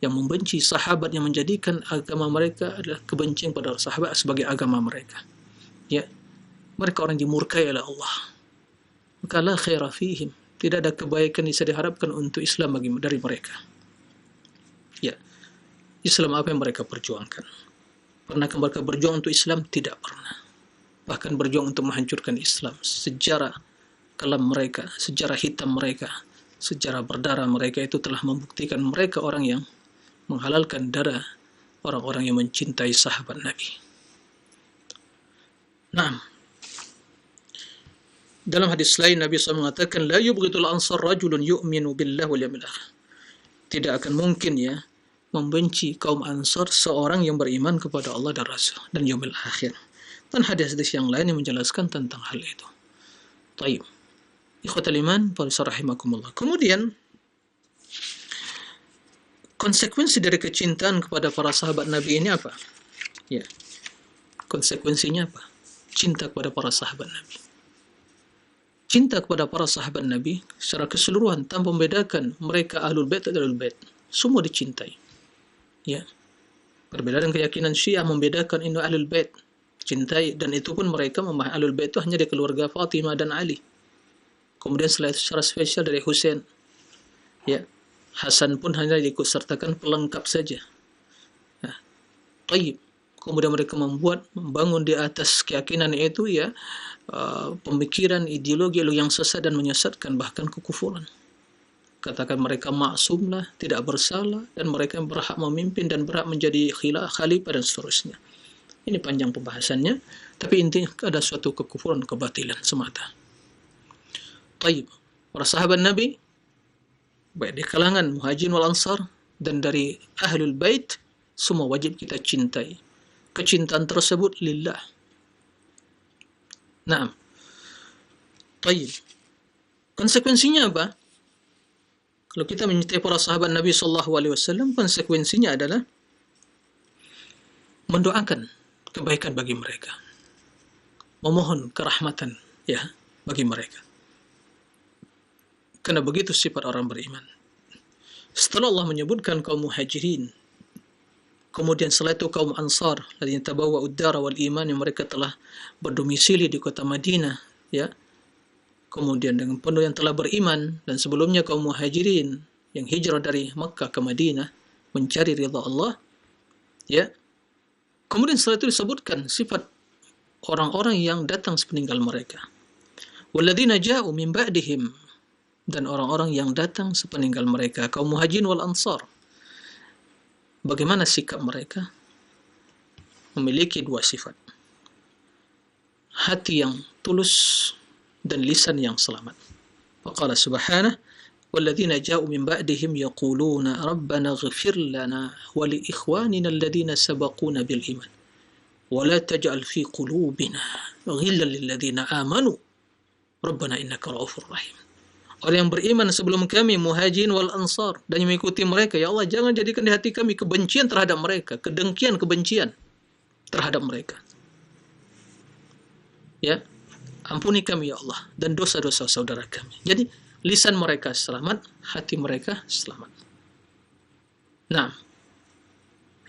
S1: yang membenci sahabat, yang menjadikan agama mereka adalah kebencian pada sahabat sebagai agama mereka, ya, mereka orang dimurkai oleh Allah. Maka la khaira fihim, tidak ada kebaikan yang bisa diharapkan untuk Islam dari mereka, ya. Islam apa yang mereka perjuangkan? Pernahkah mereka berjuang untuk Islam? Tidak pernah. Bahkan berjuang untuk menghancurkan Islam. Sejarah kelam mereka, sejarah hitam mereka, sejarah berdarah mereka itu telah membuktikan mereka orang yang menghalalkan darah orang-orang yang mencintai sahabat Nabi. Nah, dalam hadis lain Nabi SAW mengatakan, la yubghidul ansar rajulun yu'minu billahi wal yawmil akhir. Tidak akan mungkin ya membenci kaum Ansar seorang yang beriman kepada Allah dan Rasul dan yaumil akhir. Dan hadis-hadis yang lain yang menjelaskan tentang hal itu. Taib. Ikhwatal iman, para rahimakumullah. Kemudian konsekuensi dari kecintaan kepada para sahabat Nabi ini apa? Ya. Konsekuensinya apa? Cinta kepada para sahabat Nabi. Cinta kepada para sahabat Nabi secara keseluruhan tanpa membedakan mereka ahlul bait atau ahlul bait. Semua dicintai. Ya. Perbedaan keyakinan Syiah membedakan ini ahlul bait. Cintai, dan itu pun mereka memahami ahlul bait itu hanya di keluarga Fatimah dan Ali. Kemudian secara spesial dari Husain. Ya. Hasan pun hanya diikut sertakan pelengkap saja. Nah, taib. Kemudian mereka membangun di atas keyakinan itu ya pemikiran ideologi yang sesat dan menyesatkan, bahkan kekufuran. Katakan mereka maksum lah, tidak bersalah, dan mereka yang berhak memimpin dan berhak menjadi khalifah dan seterusnya. Ini panjang pembahasannya, tapi intinya ada suatu kekufuran, kebatilan semata. Taib. Para sahabat Nabi, baik di kalangan Muhajirin wal Ansar dan dari Ahlul Bait, semua wajib kita cintai. Kecintaan tersebut lillah. Naam. Taib. Konsekuensinya apa? Kalau kita mencintai para sahabat Nabi SAW, konsekuensinya adalah mendoakan kebaikan bagi mereka, memohon kerahmatan ya bagi mereka. Karena begitu sifat orang beriman. Setelah Allah menyebutkan kaum Muhajirin, kemudian setelah itu kaum Ansar, ladzina tabawwa'ud dara wal iman, yang mereka telah berdomisili di kota Madinah, ya. Kemudian dengan penuh yang telah beriman, dan sebelumnya kaum Muhajirin yang hijrah dari Makkah ke Madinah mencari ridha Allah, ya. Kemudian setelah itu disebutkan sifat orang-orang yang datang sepeninggal mereka. Walladzina ja'u min ba'dihim, dan orang-orang yang datang sepeninggal mereka, kaum Muhajirin wal Ansar. Bagaimana sikap mereka? Memiliki dua sifat. Hati yang tulus dan lisan yang selamat. Faqala subhanahu, walladzina ja'u min ba'dihim yaquluna rabbana ighfir lana wa li ikhwanina alladhina sabaquna bil iman wa la taj'al fi qulubina ghillan lil ladzina amanu rabbana innaka ra'ufur rahim. Orang yang beriman sebelum kami, Muhajirin wal Ansar, dan yang mengikuti mereka, ya Allah, jangan jadikan di hati kami kebencian terhadap mereka, kedengkian, kebencian terhadap mereka. Ya, ampuni kami ya Allah dan dosa-dosa saudara kami. Jadi lisan mereka selamat, hati mereka selamat. Nah,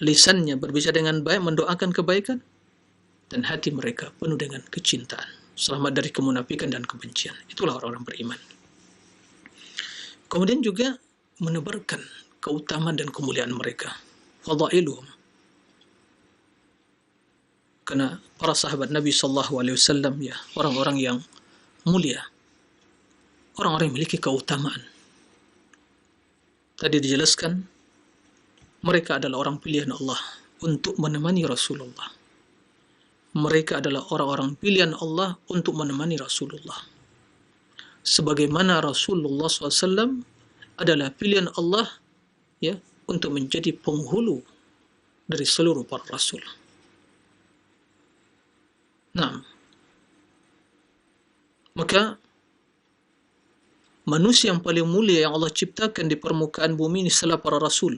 S1: lisannya berbicara dengan baik, mendoakan kebaikan, dan hati mereka penuh dengan kecintaan, selamat dari kemunafikan dan kebencian. Itulah orang-orang beriman. Kemudian juga menebarkan keutamaan dan kemuliaan mereka, fadailuhum. Karena para sahabat Nabi SAW ya orang-orang yang mulia, orang-orang yang memiliki keutamaan. Tadi dijelaskan mereka adalah orang pilihan Allah untuk menemani Rasulullah. Mereka adalah orang-orang pilihan Allah untuk menemani Rasulullah. Sebagaimana Rasulullah SAW adalah pilihan Allah ya untuk menjadi penghulu dari seluruh para Rasul. Nah, maka manusia yang paling mulia yang Allah ciptakan di permukaan bumi ini setelah para Rasul,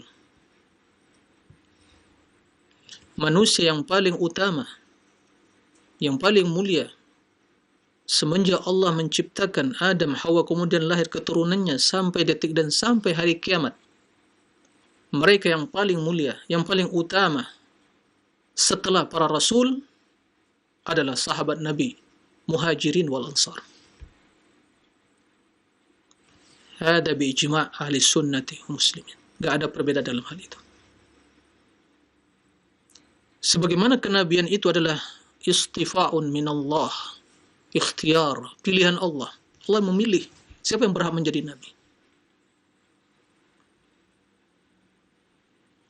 S1: manusia yang paling utama, yang paling mulia semenjak Allah menciptakan Adam, Hawa, kemudian lahir keturunannya sampai detik dan sampai hari kiamat, mereka yang paling mulia, yang paling utama setelah para Rasul adalah sahabat Nabi, Muhajirin wal Ansar. Hada bi ijma' ahli sunnati muslimin. Gak ada perbedaan dalam hal itu. Sebagaimana kenabian itu adalah istifa'un minallah, ikhtiar, pilihan Allah. Allah memilih siapa yang berhak menjadi nabi.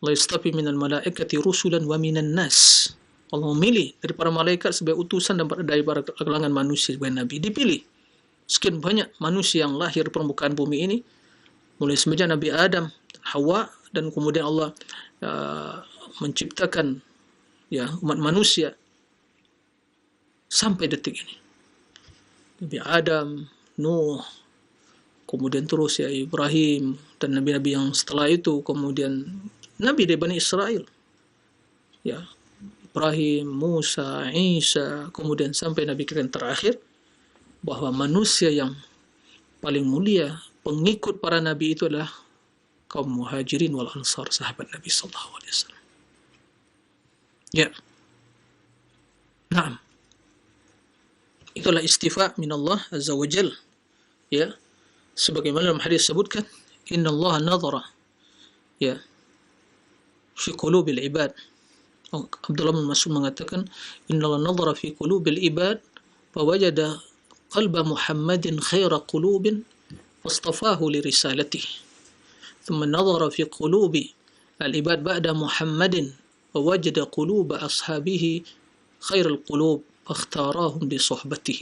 S1: La yastafi minal malaikati rusulan wa minan nas. Allah memilih dari para malaikat sebagai utusan dan dari para kalangan manusia sebagai nabi. Dipilih sekian banyak manusia yang lahir di permukaan bumi ini, mulai semenjak Nabi Adam, Hawa, dan kemudian Allah menciptakan umat manusia sampai detik ini. Nabi Adam, Nuh, kemudian terus Ibrahim, dan nabi-nabi yang setelah itu, kemudian nabi dari Bani Israel, Ibrahim, Musa, Isa, kemudian sampai nabi kita yang terakhir, bahwa manusia yang paling mulia, pengikut para nabi itu adalah kaum muhajirin wal ansar, sahabat Nabi sallallahu alaihi wasallam. Naam. Itulah istifa min Allah azza wa jal. Sebagaimana dalam hadis sebutkan, inna Allah nadhara fi qulubil ibad. Abdullah bin Mas'ud mengatakan, inna Allah nadhara fi qulubil ibad fa wajada qalba Muhammadin khaira qulubin fastafahu li risalatihi. ثم نظر في قلوب العباد بعد محمد ووجد قلوب أصحابه خير القلوب فاختارهم لصحبته.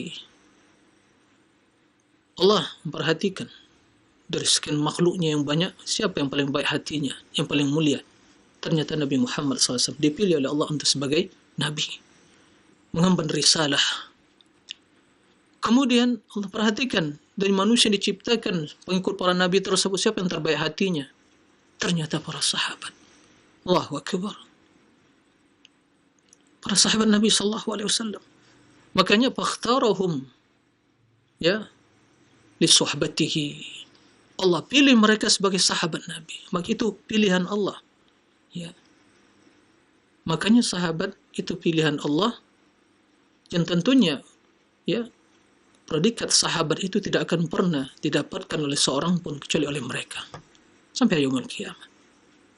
S1: Allah memperhatikan dari sekian makhluknya yang banyak, siapa yang paling baik hatinya, yang paling mulia. Ternyata Nabi Muhammad SAW dipilih oleh Allah untuk sebagai Nabi, mengemban risalah. Kemudian Allah perhatikan dari manusia yang diciptakan, pengikut para nabi tersebut, siapa yang terbaik hatinya? Ternyata para sahabat. Allahu Akbar. Para sahabat Nabi sallallahu alaihi wasallam. Makanya fakhtarahum li suhbatihi. Allah pilih mereka sebagai sahabat Nabi. Maka itu pilihan Allah. Makanya sahabat itu pilihan Allah, yang tentunya predikat sahabat itu tidak akan pernah didapatkan oleh seorang pun kecuali oleh mereka sampai yaumul qiyamah.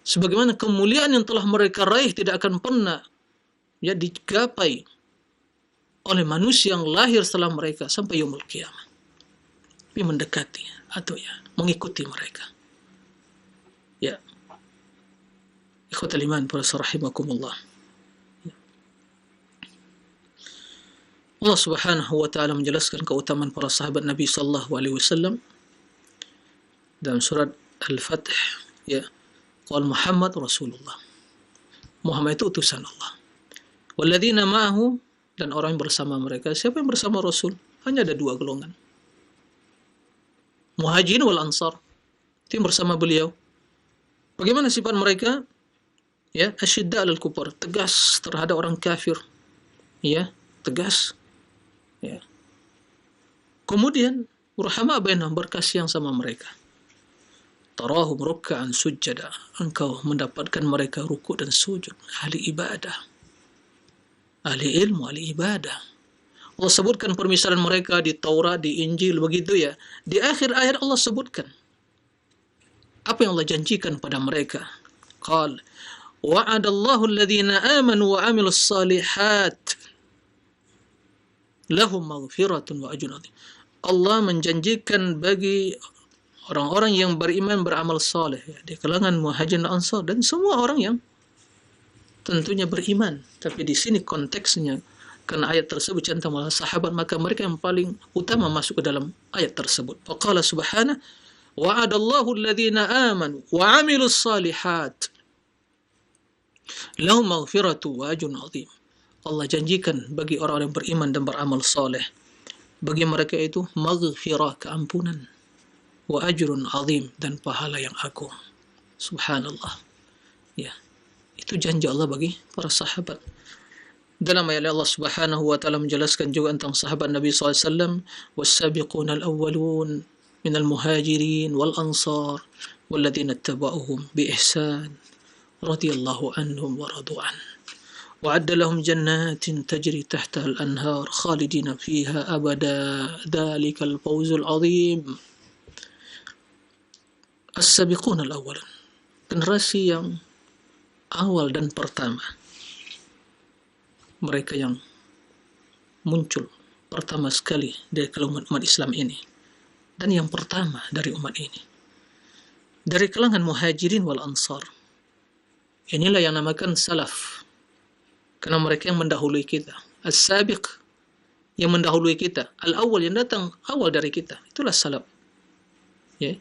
S1: Sebagaimana kemuliaan yang telah mereka raih tidak akan pernah digapai oleh manusia yang lahir setelah mereka sampai yaumul qiyamah, tapi mendekati atau mengikuti mereka. Ikhwatal iman para rahimakumullah. Allah Subhanahu wa taala menjelaskan keutamaan para sahabat Nabi sallallahu alaihi wasallam dalam surat Al-Fath, qala Muhammad Rasulullah. Muhammad itu utusan Allah. Walladzina ma'ahu, dan orang yang bersama mereka. Siapa yang bersama Rasul? Hanya ada dua golongan. Muhajirin wal ansar. Itu yang bersama beliau. Bagaimana sifat mereka? Asyidda 'alal kufar, tegas terhadap orang kafir. Tegas. Kemudian rahama bainahum, berkasih sama mereka. Tarahum ruk'an sujada, engkau mendapatkan mereka rukuk dan sujud, ahli ibadah, ahli ilmu, ahli ibadah. Allah sebutkan permisalan mereka di Taurat, di Injil, begitu Di akhir ayat Allah sebutkan apa yang Allah janjikan pada mereka. Qal wa'adallahu alladhina amanu wa amilus salihat lahum maghfiratun wa ajrun 'azim. Allah menjanjikan bagi orang-orang yang beriman, beramal saleh, di kalangan Muhajirin dan Ansar, dan semua orang yang tentunya beriman. Tapi di sini konteksnya, karena ayat tersebut tentang sahabat, maka mereka yang paling utama masuk ke dalam ayat tersebut. Faqala subhanahu wa'adallahu alladhina amanu wa 'amilus salihat lahum maghfiratu wa ajrun 'azim. Allah janjikan bagi orang-orang yang beriman dan beramal saleh, bagi mereka itu maghfirah, keampunan, wa ajrun 'azim, dan pahala yang agung. Subhanallah. Itu janji Allah bagi para sahabat. Dalam ayat Allah Subhanahu wa taala menjelaskan juga tentang sahabat Nabi SAW, was-sabiquna al-awwalun minal muhajirin wal ansar walladzina ittaba'uhum bi ihsan radhiyallahu anhum wa radu an. وَعَدَّ لَهُمْ جَنَّاتٍ تَجْرِي تَحْتَهَا الْأَنْهَارُ خَالِدِينَ فِيهَا أَبَدًا ذَلِكَ الْفَوْزُ الْعَظِيمُ. As-sabiqun al-awwalun, generasi yang awal dan pertama, mereka yang muncul pertama sekali dari kalangan umat Islam ini. dan yang pertama dari umat ini. Dari kalangan muhajirin wal ansar. Inilah yang namakan salaf. Karena mereka yang mendahului kita. As-sabiq, yang mendahului kita. Al-awwal, yang datang awal dari kita. Itulah salaf. Ya.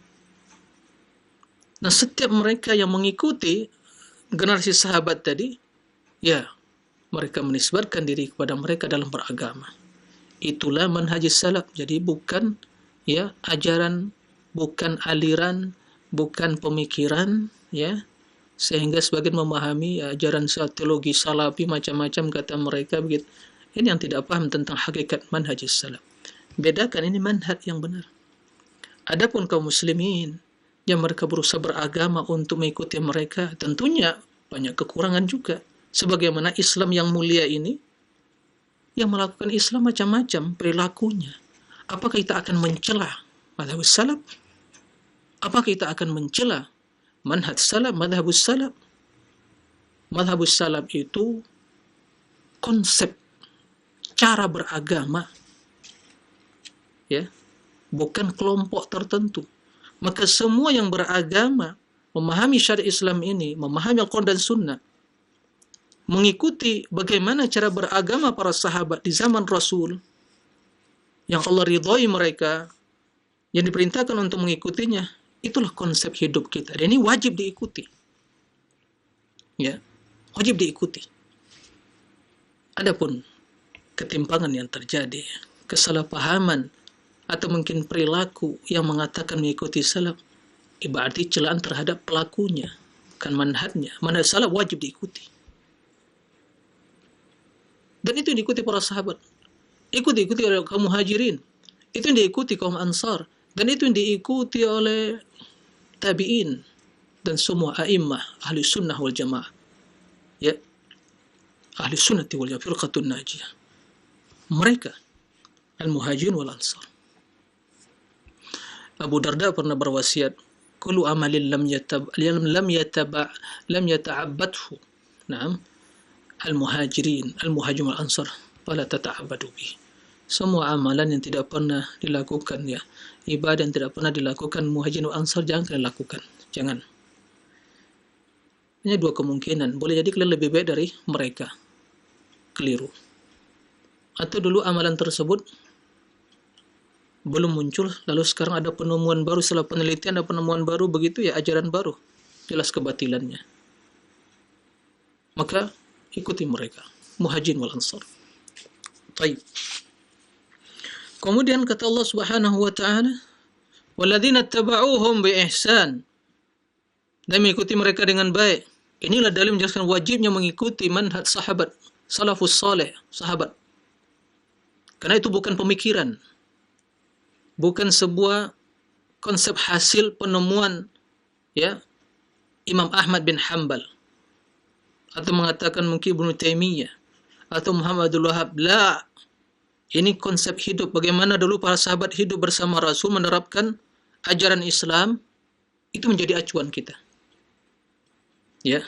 S1: Nah, setiap mereka yang mengikuti generasi sahabat tadi, ya, mereka menisbatkan diri kepada mereka dalam beragama. Itulah manhaj salaf. Jadi bukan ya ajaran, bukan aliran, bukan pemikiran, ya, sehingga sebagian memahami ajaran teologi salafi macam-macam kata mereka begitu. Ini yang tidak paham tentang hakikat manhaj salaf. Bedakan, ini manhaj yang benar. Adapun kaum muslimin yang mereka berusaha beragama untuk mengikuti mereka, tentunya banyak kekurangan juga. Sebagaimana Islam yang mulia ini, yang melakukan Islam macam-macam perilakunya. Apakah kita akan mencela madhabus salaf? Apakah kita akan mencela manhaj salaf, madhabus salaf? Madhabus salaf itu konsep cara beragama, ya, bukan kelompok tertentu. Maka semua yang beragama, memahami syariat Islam ini, memahami Al-Quran dan Sunnah, mengikuti bagaimana cara beragama para sahabat di zaman Rasul, yang Allah ridhoi mereka, yang diperintahkan untuk mengikutinya, itulah konsep hidup kita. Dan ini wajib diikuti. Ya, wajib diikuti. Adapun ketimpangan yang terjadi, kesalahpahaman, atau mungkin perilaku yang mengatakan mengikuti salaf, berarti celaan terhadap pelakunya, bukan manhajnya. Manhaj salaf wajib diikuti. Dan itu diikuti para sahabat. Diikuti oleh kaum muhajirin. Itu yang diikuti kaum ansar. Dan itu yang diikuti oleh tabi'in. Dan semua a'immah, ahli sunnah wal jamaah. Ya. Ahli sunnati wal jamaah, firqatun najiyah. Mereka, al-muhajirin wal ansar. Abu Darda pernah berwasiat, kullu amalin lam yata'abbadhu. Naam. Al-muhajirin wal ansar fala tata'abbadu bih. Semua amalan yang tidak pernah dilakukan, ya, ibadah yang tidak pernah dilakukan muhajirin wal ansar, jangan kalian lakukan. Jangan. Ini dua kemungkinan. Boleh jadi kalian lebih baik dari mereka. Keliru. Atau dulu amalan tersebut belum muncul, lalu sekarang ada penemuan baru, setelah penelitian ada penemuan baru, begitu ya, ajaran baru. Jelas kebatilannya. Maka ikuti mereka, muhajirin wal ansar. Baik. Kemudian kata Allah Subhanahu wa taala, walladzina tabauhum bi ihsan, dan mengikuti mereka dengan baik. Inilah dalil menjelaskan wajibnya mengikuti manhaj sahabat, salafus saleh, sahabat. Karena itu bukan pemikiran, bukan sebuah konsep hasil penemuan, ya, Imam Ahmad bin Hanbal, atau mengatakan mungkin Ibnu Taimiyah atau Muhammadul Wahhab. La, ini konsep hidup. Bagaimana dulu para sahabat hidup bersama Rasul, menerapkan ajaran Islam, itu menjadi acuan kita. Ya,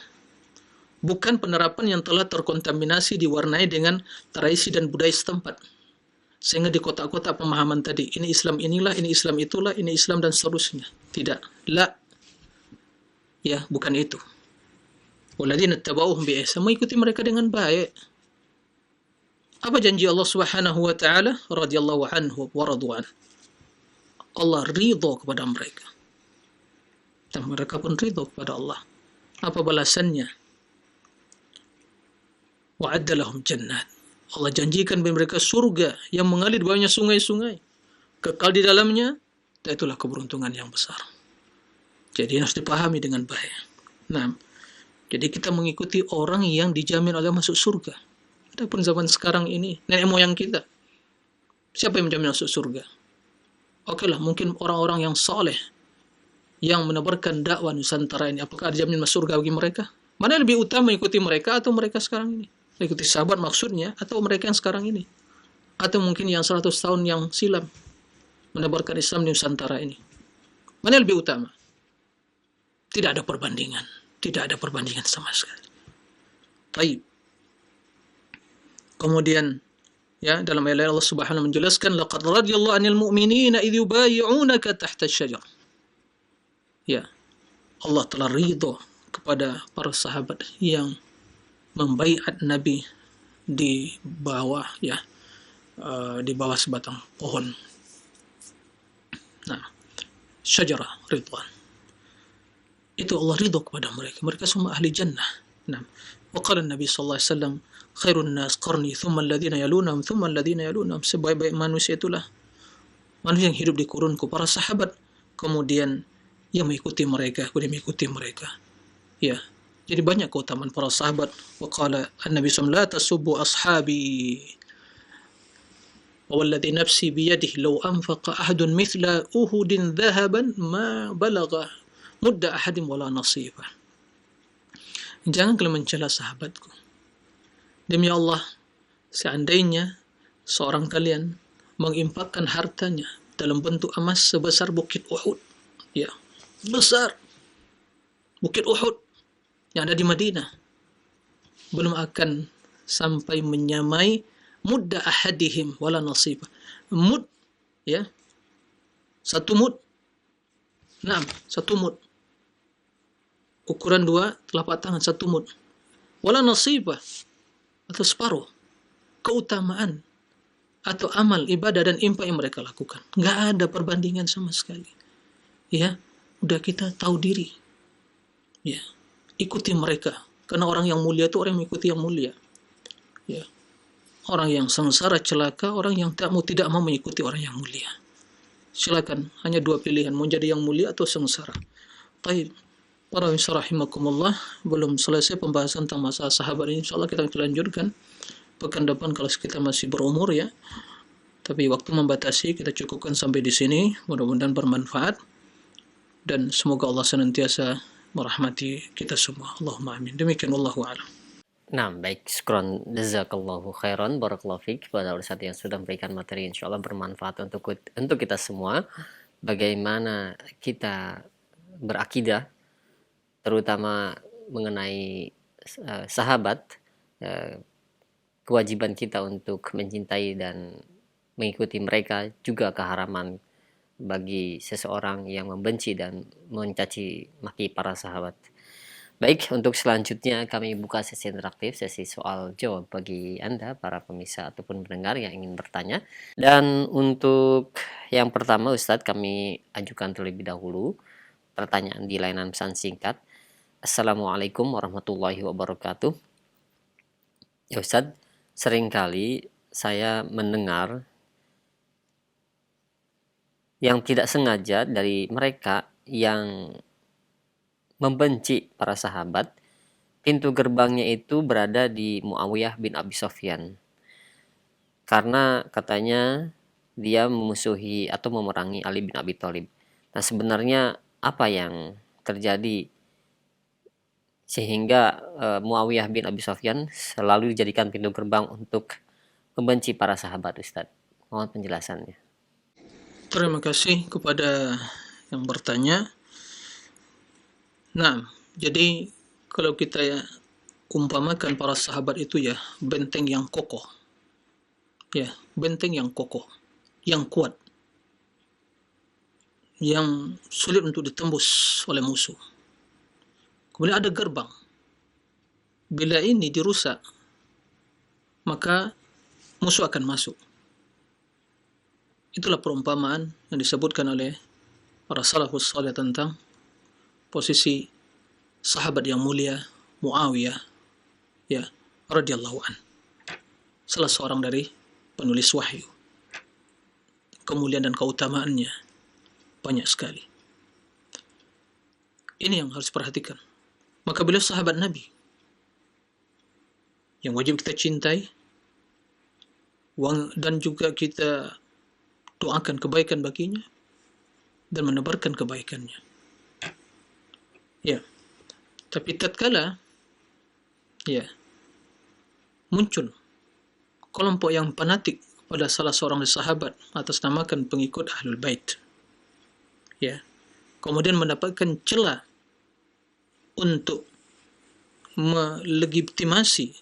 S1: bukan penerapan yang telah terkontaminasi, diwarnai dengan tradisi dan budaya setempat, sehingga di kotak-kotak pemahaman tadi, ini Islam inilah, ini Islam itulah, ini Islam dan seterusnya. Tidak. La, ya, bukan itu. Walladzina tabauhum bi ihsan, mengikuti mereka dengan baik. Apa janji Allah Subhanahu wa taala? Radhiyallahu anhu wa radwan. Allah ridha kepada mereka. Dan mereka pun ridha kepada Allah. Apa balasannya? Wa'adda lahum jannat. Allah janjikan bagi mereka surga yang mengalir di bawahnya sungai-sungai, kekal di dalamnya. Dan itulah keberuntungan yang besar. Jadi harus dipahami dengan baik. Nah, jadi kita mengikuti orang yang dijamin oleh masuk surga. Adapun zaman sekarang ini, nenek moyang kita, siapa yang menjamin masuk surga? Oke lah, mungkin orang-orang yang soleh, yang menebarkan dakwah Nusantara ini, apakah dijamin masuk surga bagi mereka? Mana yang lebih utama, ikuti mereka atau mereka sekarang ini? Ikuti sahabat maksudnya, atau mereka yang sekarang ini? Atau mungkin yang 100 tahun yang silam menebarkan Islam di Nusantara ini? Mana yang lebih utama? Tidak ada perbandingan. Tidak ada perbandingan sama sekali. Baik. Kemudian Ya, dalam ayat Allah Subhanahu menjelaskan laqad radiyallahu 'anil mu'minina idh yubayyi'unaka tahta asy-syajarah. Ya, Allah telah ridho kepada para sahabat yang membaiat Nabi di bawah di bawah sebatang pohon. Nah, syajarah ridwan. Itu Allah ridho kepada mereka. Mereka semua ahli jannah. Nah, wa qala Nabi sallallahu alaihi wasallam khairun nas qarni thumma alladhina yalunhum thumma alladhina yalunhum. Sebaik-baik manusia itulah manusia yang hidup di kurunku, para sahabat, kemudian yang mengikuti mereka, kemudian mengikuti mereka. Ya. Jadi banyak keutamaan para sahabat. Wa qala an-nabi sallallahu alaihi wasallam la tasubbu ashabi. Wa walladhi nafsi biyadihi law anfaqa ahadun mithla uhudin dhahaban ma balagha mudda ahadim wala nasifa. Jangan kalian mencela sahabatku. Demi Allah, seandainya seorang kalian menginfakkan hartanya dalam bentuk emas sebesar bukit Uhud, ya, besar, bukit Uhud yang ada di Madinah, belum akan sampai menyamai mudda ahadihim wala nasifa. Mud, ya, satu mud. Nah, satu mud. Ukuran 2 telapak tangan, satu mud. Wala nasifa, atau separuh keutamaan atau amal ibadah dan infak yang mereka lakukan. Nggak ada perbandingan sama sekali. Ya, udah kita tahu diri. Ya, ikuti mereka. Karena orang yang mulia itu orang yang mengikuti yang mulia. Ya, orang yang sengsara celaka, orang yang tidak mau mengikuti orang yang mulia. Silakan, hanya 2 pilihan, mau jadi yang mulia atau sengsara. Baik. Para rahimakumullah, belum selesai pembahasan tentang masalah sahabat ini. Insyaallah kita akan lanjutkan pekan depan kalau kita masih berumur, ya. Tapi waktu membatasi, kita cukupkan sampai di sini. Mudah-mudahan bermanfaat dan semoga Allah senantiasa merahmati kita semua. Allahumma amin. Demikian, wallahu a'lam.
S2: Nah, baik, syukron, jazakallahu khairan, barakallahu fiik kepada Ustaz yang sudah memberikan materi insyaallah bermanfaat untuk kita semua. Bagaimana kita berakidah, terutama mengenai sahabat, kewajiban kita untuk mencintai dan mengikuti mereka, juga keharaman bagi seseorang yang membenci dan mencaci maki para sahabat. Baik, untuk selanjutnya kami buka sesi interaktif, sesi soal jawab bagi Anda para pemirsa ataupun pendengar yang ingin bertanya. Dan untuk yang pertama Ustadz, kami ajukan terlebih dahulu pertanyaan di layanan pesan singkat. Assalamualaikum warahmatullahi wabarakatuh. Ya Ustadz, seringkali saya mendengar yang tidak sengaja dari mereka yang membenci para sahabat, pintu gerbangnya itu berada di Muawiyah bin Abi Sufyan. Karena katanya dia memusuhi atau memerangi Ali bin Abi Thalib. Nah, sebenarnya apa yang terjadi sehingga Muawiyah bin Abi Sufyan selalu dijadikan pintu gerbang untuk membenci para sahabat, Ustadz? Mohon penjelasannya.
S1: Terima kasih kepada yang bertanya. Nah, jadi kalau kita umpamakan para sahabat itu ya benteng yang kokoh. Ya, benteng yang kokoh, yang kuat, yang sulit untuk ditembus oleh musuh. Kemudian ada gerbang. Bila ini dirusak, maka musuh akan masuk. Itulah perumpamaan yang disebutkan oleh para salafus saleh tentang posisi sahabat yang mulia Muawiyah, ya, radhiyallahu an. Salah seorang dari penulis wahyu. Kemuliaan dan keutamaannya banyak sekali. Ini yang harus diperhatikan. Maka beliau sahabat Nabi yang wajib kita cintai dan juga kita doakan kebaikan baginya dan menebarkan kebaikannya. Ya. Tapi tatkala ya muncul kelompok yang fanatik pada salah seorang sahabat atas namakan pengikut Ahlul Bait, ya, kemudian mendapatkan celah untuk melegitimasi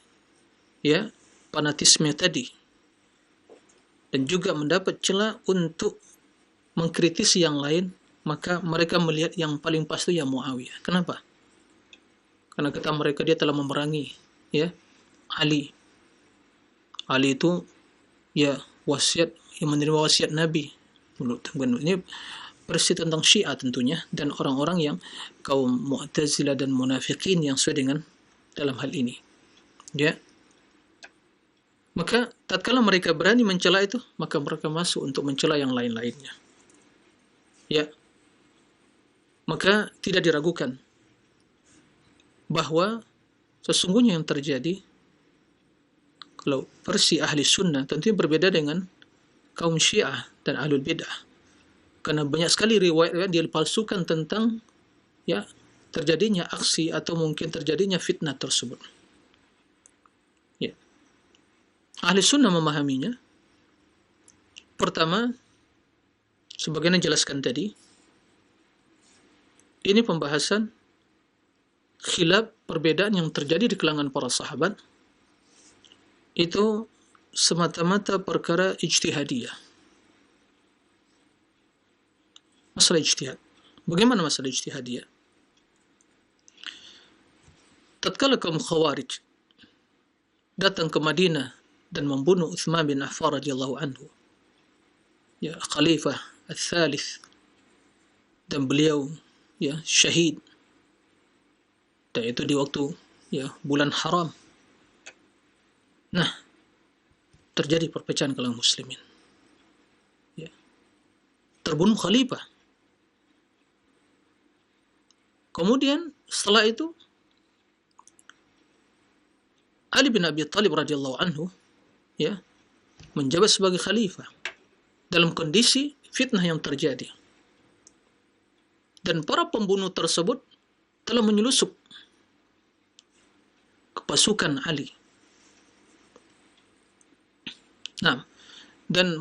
S1: ya fanatisme tadi dan juga mendapat celah untuk mengkritisi yang lain, maka mereka melihat yang paling pas itu ya Muawiyah. Kenapa? Karena kata mereka dia telah memerangi ya Ali. Ali itu ya wasiat yang menerima wasiat Nabi. Ini versi tentang Syiah tentunya, dan orang-orang yang kaum Mu'tazilah dan munafikin yang sesuai dengan dalam hal ini. Ya. Maka tatkala mereka berani mencela itu, maka mereka masuk untuk mencela yang lain-lainnya. Ya. Maka tidak diragukan bahwa sesungguhnya yang terjadi kalau versi ahli sunnah tentunya berbeda dengan kaum Syiah dan ahlul bidah. Karena banyak sekali riwayat dia dipalsukan tentang ya terjadinya aksi atau mungkin terjadinya fitnah tersebut. Ya. Ahli sunnah memahaminya. Pertama, sebagaimana dijelaskan tadi, ini pembahasan khilaf perbedaan yang terjadi di kalangan para sahabat itu semata-mata perkara ijtihadiyah. Masalah ijtihad. Bagaimana masalah ijtihadiyah? Tatkala kaum Khawarij datang ke Madinah dan membunuh Utsman bin Affan radhiyallahu anhu, ya khalifah al-thalith, dan beliau ya syahid, dan itu di waktu ya bulan haram. Nah, terjadi perpecahan kalangan muslimin. Ya. Terbunuh khalifah. Kemudian setelah itu Ali bin Abi Thalib radhiyallahu anhu ya menjabat sebagai khalifah dalam kondisi fitnah yang terjadi. Dan para pembunuh tersebut telah menyelusup ke pasukan Ali. Nah, dan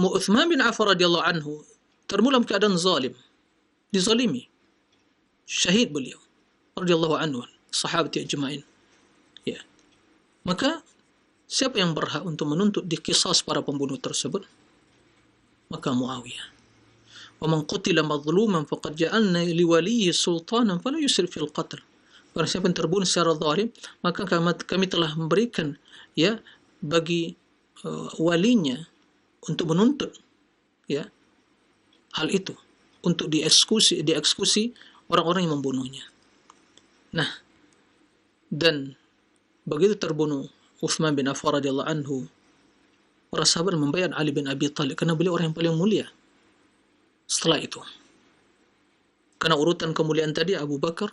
S1: Utsman bin Affan radhiyallahu anhu termulam keadaan zalim, dizalimi. Syahid beliau radhiyallahu anhu, sahabat ajma'in. Ya. Maka siapa yang berhak untuk menuntut dikisas para pembunuh tersebut? Maka Muawiyah. Wa man qutila mazluman faqad ja'alna liwaliyhi sultanan fala yusrif fil qatl. Barang siapa yang terbunuh secara zalim, maka kami telah memberikan ya bagi walinya untuk menuntut ya hal itu, untuk dieksekusi orang-orang yang membunuhnya. Nah, dan begitu terbunuh Utsman bin Affan radhiyallahu anhu, para sahabat membayar Ali bin Abi Thalib karena beliau orang yang paling mulia. Setelah itu, karena urutan kemuliaan tadi Abu Bakar,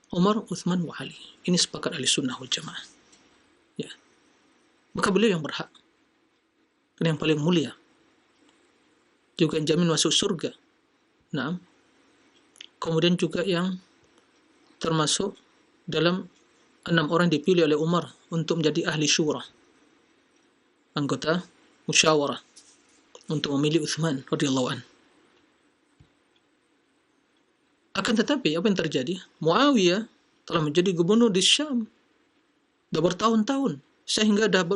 S1: Umar, Utsman, wa Ali. Ini sepakat ahli sunnah wal jamaah. Ya. Maka beliau yang berhak. Karena yang paling mulia. Juga yang jamin masuk surga. Nah, kemudian juga yang termasuk dalam 6 orang dipilih oleh Umar untuk menjadi ahli syura, anggota musyawarah untuk memilih Utsman radhiyallahu anhu. Akan tetapi apa yang terjadi? Muawiyah telah menjadi gubernur di Syam dah bertahun-tahun sehingga dah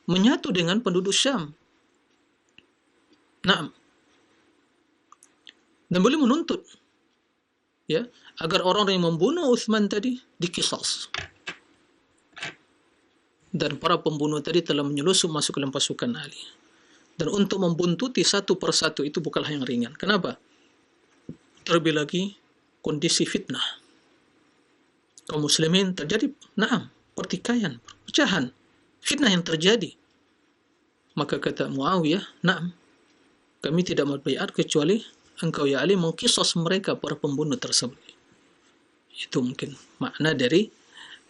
S1: menyatu dengan penduduk Syam. Nah, dan boleh menuntut ya agar orang yang membunuh Utsman tadi dikisas. Dan para pembunuh tadi telah menyelusup masuk ke dalam pasukan Ali. Dan untuk membuntuti satu persatu itu bukanlah yang ringan. Kenapa? Terlebih lagi kondisi fitnah. Kaum muslimin terjadi pertikaian, perpecahan, fitnah yang terjadi. Maka kata Muawiyah, kami tidak berbaiat kecuali engkau ya Ali mengkisas mereka para pembunuh tersebut. Itu mungkin makna dari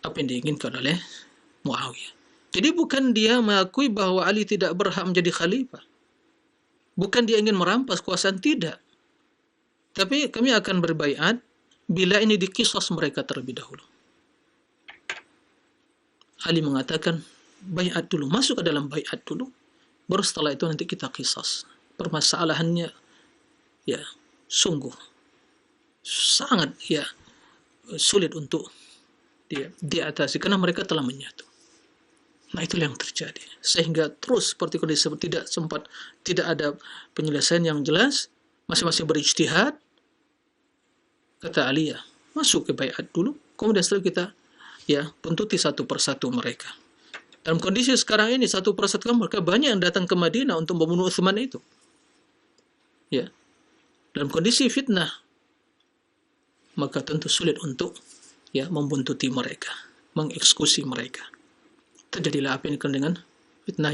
S1: apa yang diinginkan oleh Muawiyah. Jadi bukan dia mengakui bahwa Ali tidak berhak menjadi khalifah. Bukan dia ingin merampas kekuasaan, tidak. Tapi kami akan berbaiat bila ini dikisas mereka terlebih dahulu. Ali mengatakan, baiat dulu, masuk ke dalam baiat dulu, baru setelah itu nanti kita kisas. Permasalahannya ya sungguh sangat ya sulit untuk diatasi karena mereka telah menyatu. Nah, itulah yang terjadi. Sehingga terus seperti kondisi tidak ada penyelesaian yang jelas, masing-masing berijtihad. Kata Ali, ya, masuk ke baiat dulu, kemudian setelah kita buntuti satu persatu mereka. Dalam kondisi sekarang ini satu persatu mereka banyak yang datang ke Madinah untuk membunuh Utsman itu. Ya. Dalam kondisi fitnah, maka tentu sulit untuk membuntuti mereka, mengeksekusi mereka. Terjadilah apa yang dikenal dengan fitnah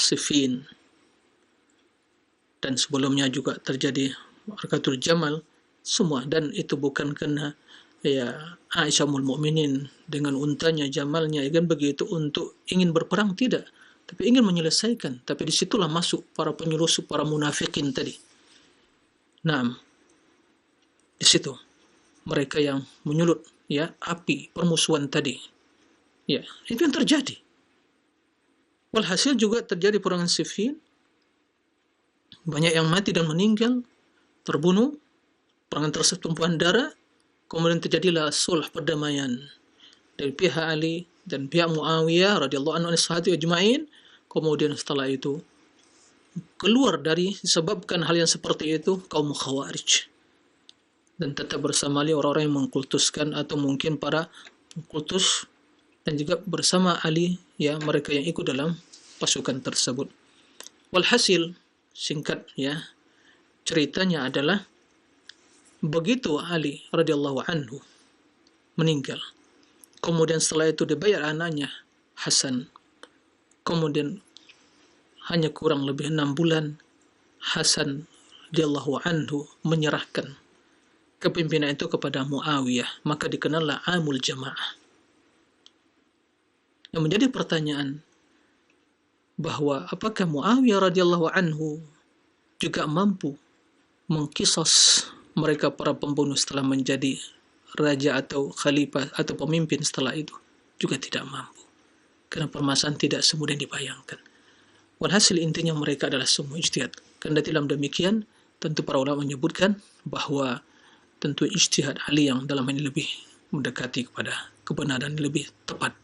S1: Siffin, dan sebelumnya juga terjadi Ma'rakatul Jamal, semua, dan itu bukan karena Aisyah Ummul Mukminin dengan untanya Jamalnya kan begitu untuk ingin berperang, tidak, tapi ingin menyelesaikan. Tapi disitulah masuk para penyulusup, para munafikin tadi. Nah, di situ mereka yang menyulut api permusuhan tadi. Ya, itu yang terjadi. Walhasil juga terjadi perangan Siffin. Banyak yang mati dan meninggal, terbunuh, perangan tersebut tumpahan darah. Kemudian terjadilah sulh perdamaian dari pihak Ali dan pihak Muawiyah radhiyallahu anhu sahabat ajma'in. Kemudian setelah itu keluar dari disebabkan hal yang seperti itu kaum Khawarij, dan tetap bersama Ali orang-orang yang mengkultuskan atau mungkin para pengkultus, dan juga bersama Ali mereka yang ikut dalam pasukan tersebut. Walhasil singkat ceritanya adalah begitu Ali radhiyallahu anhu meninggal, kemudian setelah itu dibayar anaknya Hasan, kemudian hanya kurang lebih 6 bulan Hasan radhiyallahu anhu menyerahkan kepimpinan itu kepada Muawiyah, maka dikenallah Amul Jamaah. Yang menjadi pertanyaan bahwa apakah Muawiyah radhiyallahu anhu juga mampu mengkisos mereka para pembunuh setelah menjadi raja atau khalifah atau pemimpin setelah itu? Juga tidak mampu, karena permasalahan tidak semudah yang dibayangkan. Walhasil intinya mereka adalah semua ijtihad. Karena dalam demikian tentu para ulama menyebutkan bahwa tentu ijtihad Ali yang dalam ini lebih mendekati kepada kebenaran, lebih tepat.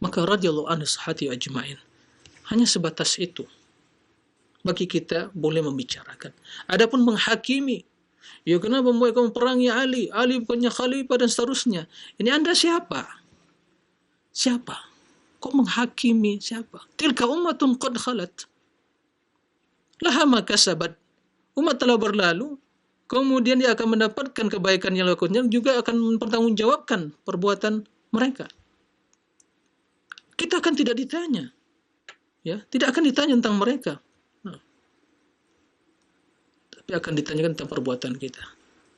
S1: Maka radhiyallahu anhu sahati ajma'in. Hanya sebatas itu bagi kita boleh membicarakan. Adapun menghakimi, kenapa membuat kamu perangi Ali? Ali bukannya khalifah dan seterusnya. Ini Anda siapa? Siapa? Kok menghakimi siapa? Tilka ummatun qad khalat. Laha ma kasabat. Umat telah berlalu, kemudian dia akan mendapatkan kebaikan yang lakukannya, juga akan mempertanggungjawabkan perbuatan mereka. Kita akan tidak ditanya, tidak akan ditanya tentang mereka, tapi akan ditanyakan tentang perbuatan kita.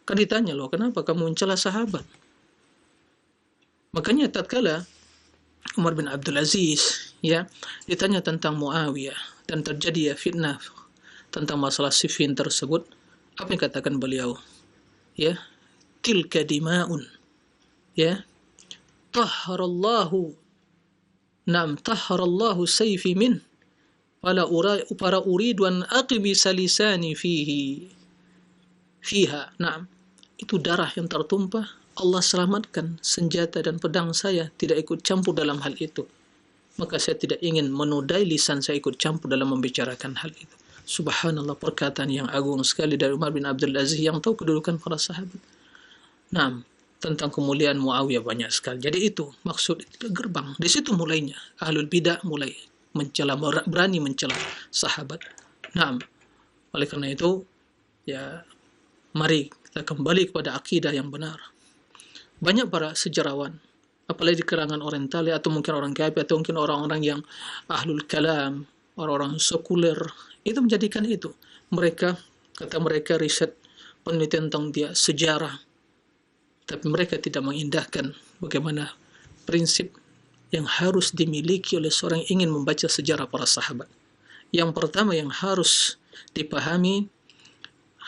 S1: Akan ditanya, loh, kenapa kamu mencela sahabat? Makanya tatkala Umar bin Abdul Aziz ditanya tentang Muawiyah dan terjadi fitnah tentang masalah Siffin tersebut, apa yang katakan beliau? Tilka dima'un, tahharallahu sayfi min para uridu an aqbisa lisani fiha. Itu darah yang tertumpah, Allah selamatkan senjata dan pedang saya tidak ikut campur dalam hal itu. Maka saya tidak ingin menodai lisan saya ikut campur dalam membicarakan hal itu. Subhanallah, perkataan yang agung sekali dari Umar bin Abdul Aziz yang tahu kedudukan para sahabat. Tentang kemuliaan Muawiyah banyak sekali. Jadi itu maksud gerbang. Di situ mulainya ahlul bidah mulai mencela, berani mencela sahabat. Oleh karena itu mari kita kembali kepada akidah yang benar. Banyak para sejarawan, apalagi di kalangan Orientalis atau mungkin orang kafir atau mungkin orang-orang yang ahlul kalam, orang-orang sekuler, itu menjadikan itu. Kata mereka riset penelitian tentang dia sejarah, tapi mereka tidak mengindahkan bagaimana prinsip yang harus dimiliki oleh seorang yang ingin membaca sejarah para sahabat. Yang pertama yang harus dipahami,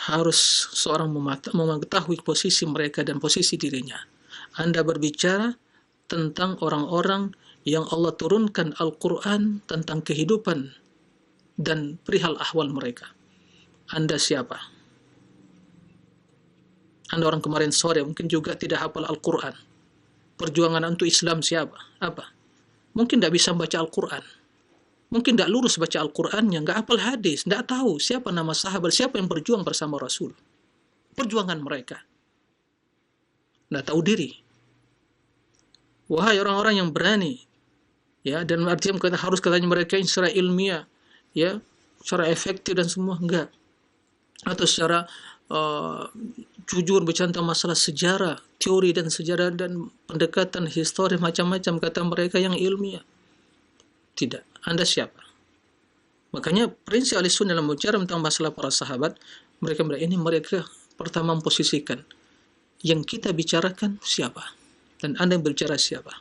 S1: harus seorang mengetahui posisi mereka dan posisi dirinya. Anda berbicara tentang orang-orang yang Allah turunkan Al-Quran tentang kehidupan dan perihal ahwal mereka. Anda siapa? Anda orang kemarin sore mungkin juga tidak hafal Al-Quran. perjuangan untuk Islam siapa? Apa? Mungkin tidak bisa baca Al-Quran. Mungkin tidak lurus baca Al-Qurannya, nggak hafal hadis, tidak tahu siapa nama sahabat, siapa yang berjuang bersama Rasul. Perjuangan mereka. Tidak tahu diri. Wahai orang-orang yang berani, ya, dan artinya harus katanya mereka secara ilmiah, ya, secara efektif dan semua, enggak. Atau secara jujur bicara tentang masalah sejarah, teori dan sejarah dan pendekatan histori macam-macam kata mereka yang ilmiah. Tidak. Anda siapa? Makanya prinsip Ahlussunnah dalam bicara tentang masalah para sahabat, mereka pertama memposisikan yang kita bicarakan siapa dan Anda yang berbicara siapa.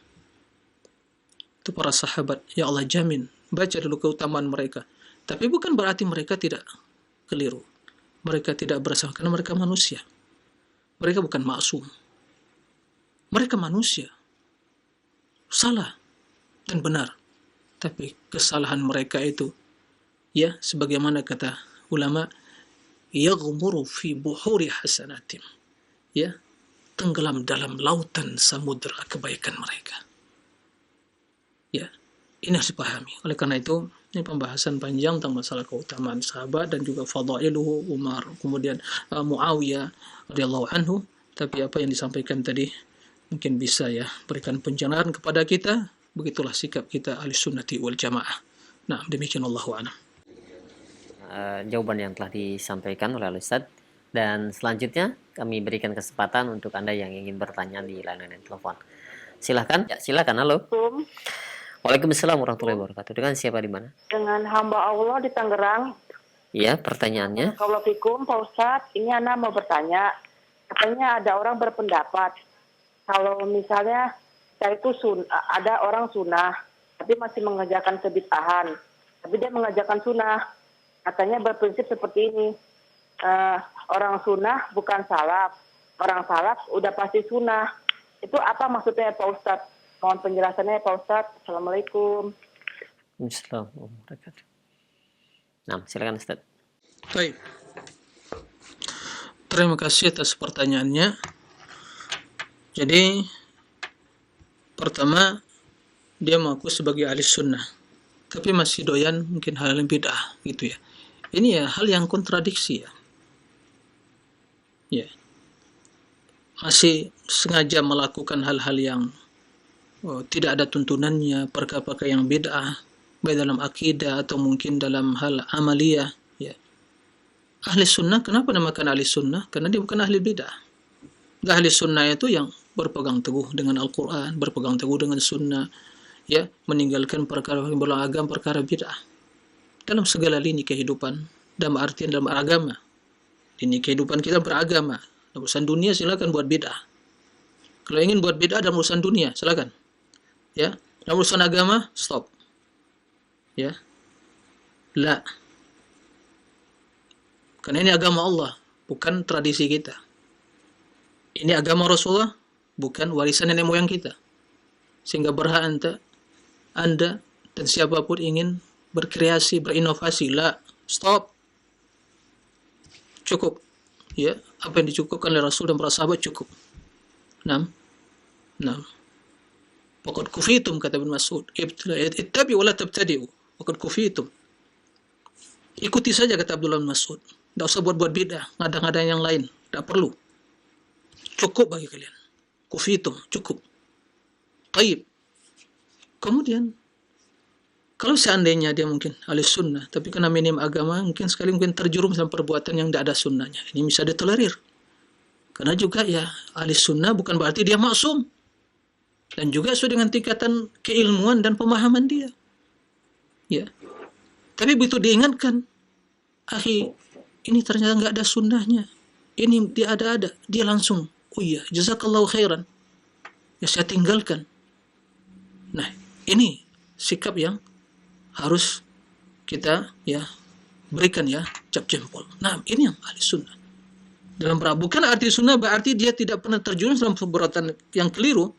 S1: Itu para sahabat. Ya Allah jamin, baca dulu keutamaan mereka. Tapi bukan berarti mereka tidak keliru. Mereka tidak bersalah karena mereka manusia. Mereka bukan maksum. Mereka manusia. Salah dan benar. Tapi kesalahan mereka itu, ya, sebagaimana kata ulama, yaghmuru fi buhuri hasanatim. Ya, tenggelam dalam lautan samudera kebaikan mereka. Ya, ini harus dipahami. Oleh karena itu, ini pembahasan panjang tentang masalah keutamaan sahabat dan juga fadailuhu Umar, kemudian Muawiyah radhiyallahu anhu. Tapi apa yang disampaikan tadi mungkin bisa ya berikan pencerahan kepada kita. Begitulah sikap kita Ahlussunnati wal Jamaah. Nah, demikian Allahu a'lam.
S2: Jawaban yang telah disampaikan oleh Ustaz. Dan selanjutnya kami berikan kesempatan untuk Anda yang ingin bertanya di layanan telepon. Silahkan. Ya, silahkan. Halo. Waalaikumsalam warahmatullahi wabarakatuh. Dengan siapa di mana?
S3: Dengan hamba Allah di Tangerang.
S2: Iya, pertanyaannya.
S3: Assalamualaikum Pak Ustadz, ini Ana mau bertanya. Katanya ada orang berpendapat kalau misalnya saya itu ada orang sunnah, tapi masih mengerjakan kebid'ahan, tapi dia mengerjakan sunnah. Katanya berprinsip seperti ini, orang sunnah bukan salaf, orang salaf udah pasti sunnah. Itu apa maksudnya Pak Ustadz? Mohon penjelasannya Pak Ustadz. Assalamualaikum.
S2: Nah, silakan Ustadz.
S1: Baik. Terima kasih atas pertanyaannya. Jadi, pertama, dia mengaku sebagai ahli sunnah, tapi masih doyan mungkin hal yang bid'ah, gitu ya. Ini ya hal yang kontradiksi ya. Ya. Masih sengaja melakukan hal-hal yang tidak ada tuntunannya, perkara-perkara yang bid'ah, baik dalam akidah atau mungkin dalam hal amaliyah. Ya. Ahli sunnah, kenapa namakan ahli sunnah? Karena dia bukan ahli bid'ah. Ahli sunnah itu yang berpegang teguh dengan Al-Quran, berpegang teguh dengan sunnah, ya, meninggalkan perkara yang beragam, perkara bid'ah. Dalam segala lini kehidupan, dalam artian dalam agama. Lini kehidupan kita beragama. Dalam urusan dunia silakan buat bid'ah. Kalau ingin buat bid'ah dalam urusan dunia, silakan. Ya, dalam urusan agama, stop. Ya. La. Karena ini agama Allah, bukan tradisi kita. Ini agama Rasulullah, bukan warisan nenek moyang kita. Sehingga berhak Anda dan siapapun ingin berkreasi, berinovasi. La, stop. Cukup. Ya, apa yang dicukupkan oleh Rasul dan para sahabat cukup. 6. Faqad kufitum, kata Ibn Mas'ud. Ittabi'u wa la tabtadi'u. Faqad kufitum. Ikuti saja, kata Abdullah bin Mas'ud. Tidak usah buat-buat bid'ah, ngada-ngada yang lain. Tidak perlu. Cukup bagi kalian. Kufitum, cukup. Taib. Kemudian, kalau seandainya dia mungkin ahli sunnah, tapi karena minim agama, mungkin sekali mungkin terjerumus dalam perbuatan yang tidak ada sunnahnya. Ini bisa ditolerir. Karena juga ya, ahli sunnah bukan berarti dia maksum. Dan juga sesuai dengan tingkatan keilmuan dan pemahaman dia. Ya. Tapi begitu diingatkan, akhi, ini ternyata nggak ada sunnahnya. Ini dia ada. Dia langsung, oh iya, jazakallahu khairan. Ya saya tinggalkan. Nah, ini sikap yang harus kita ya berikan ya cap jempol. Nah, ini yang ahli sunnah. Dalam bukan arti sunnah berarti dia tidak pernah terjerumus dalam perbuatan yang keliru.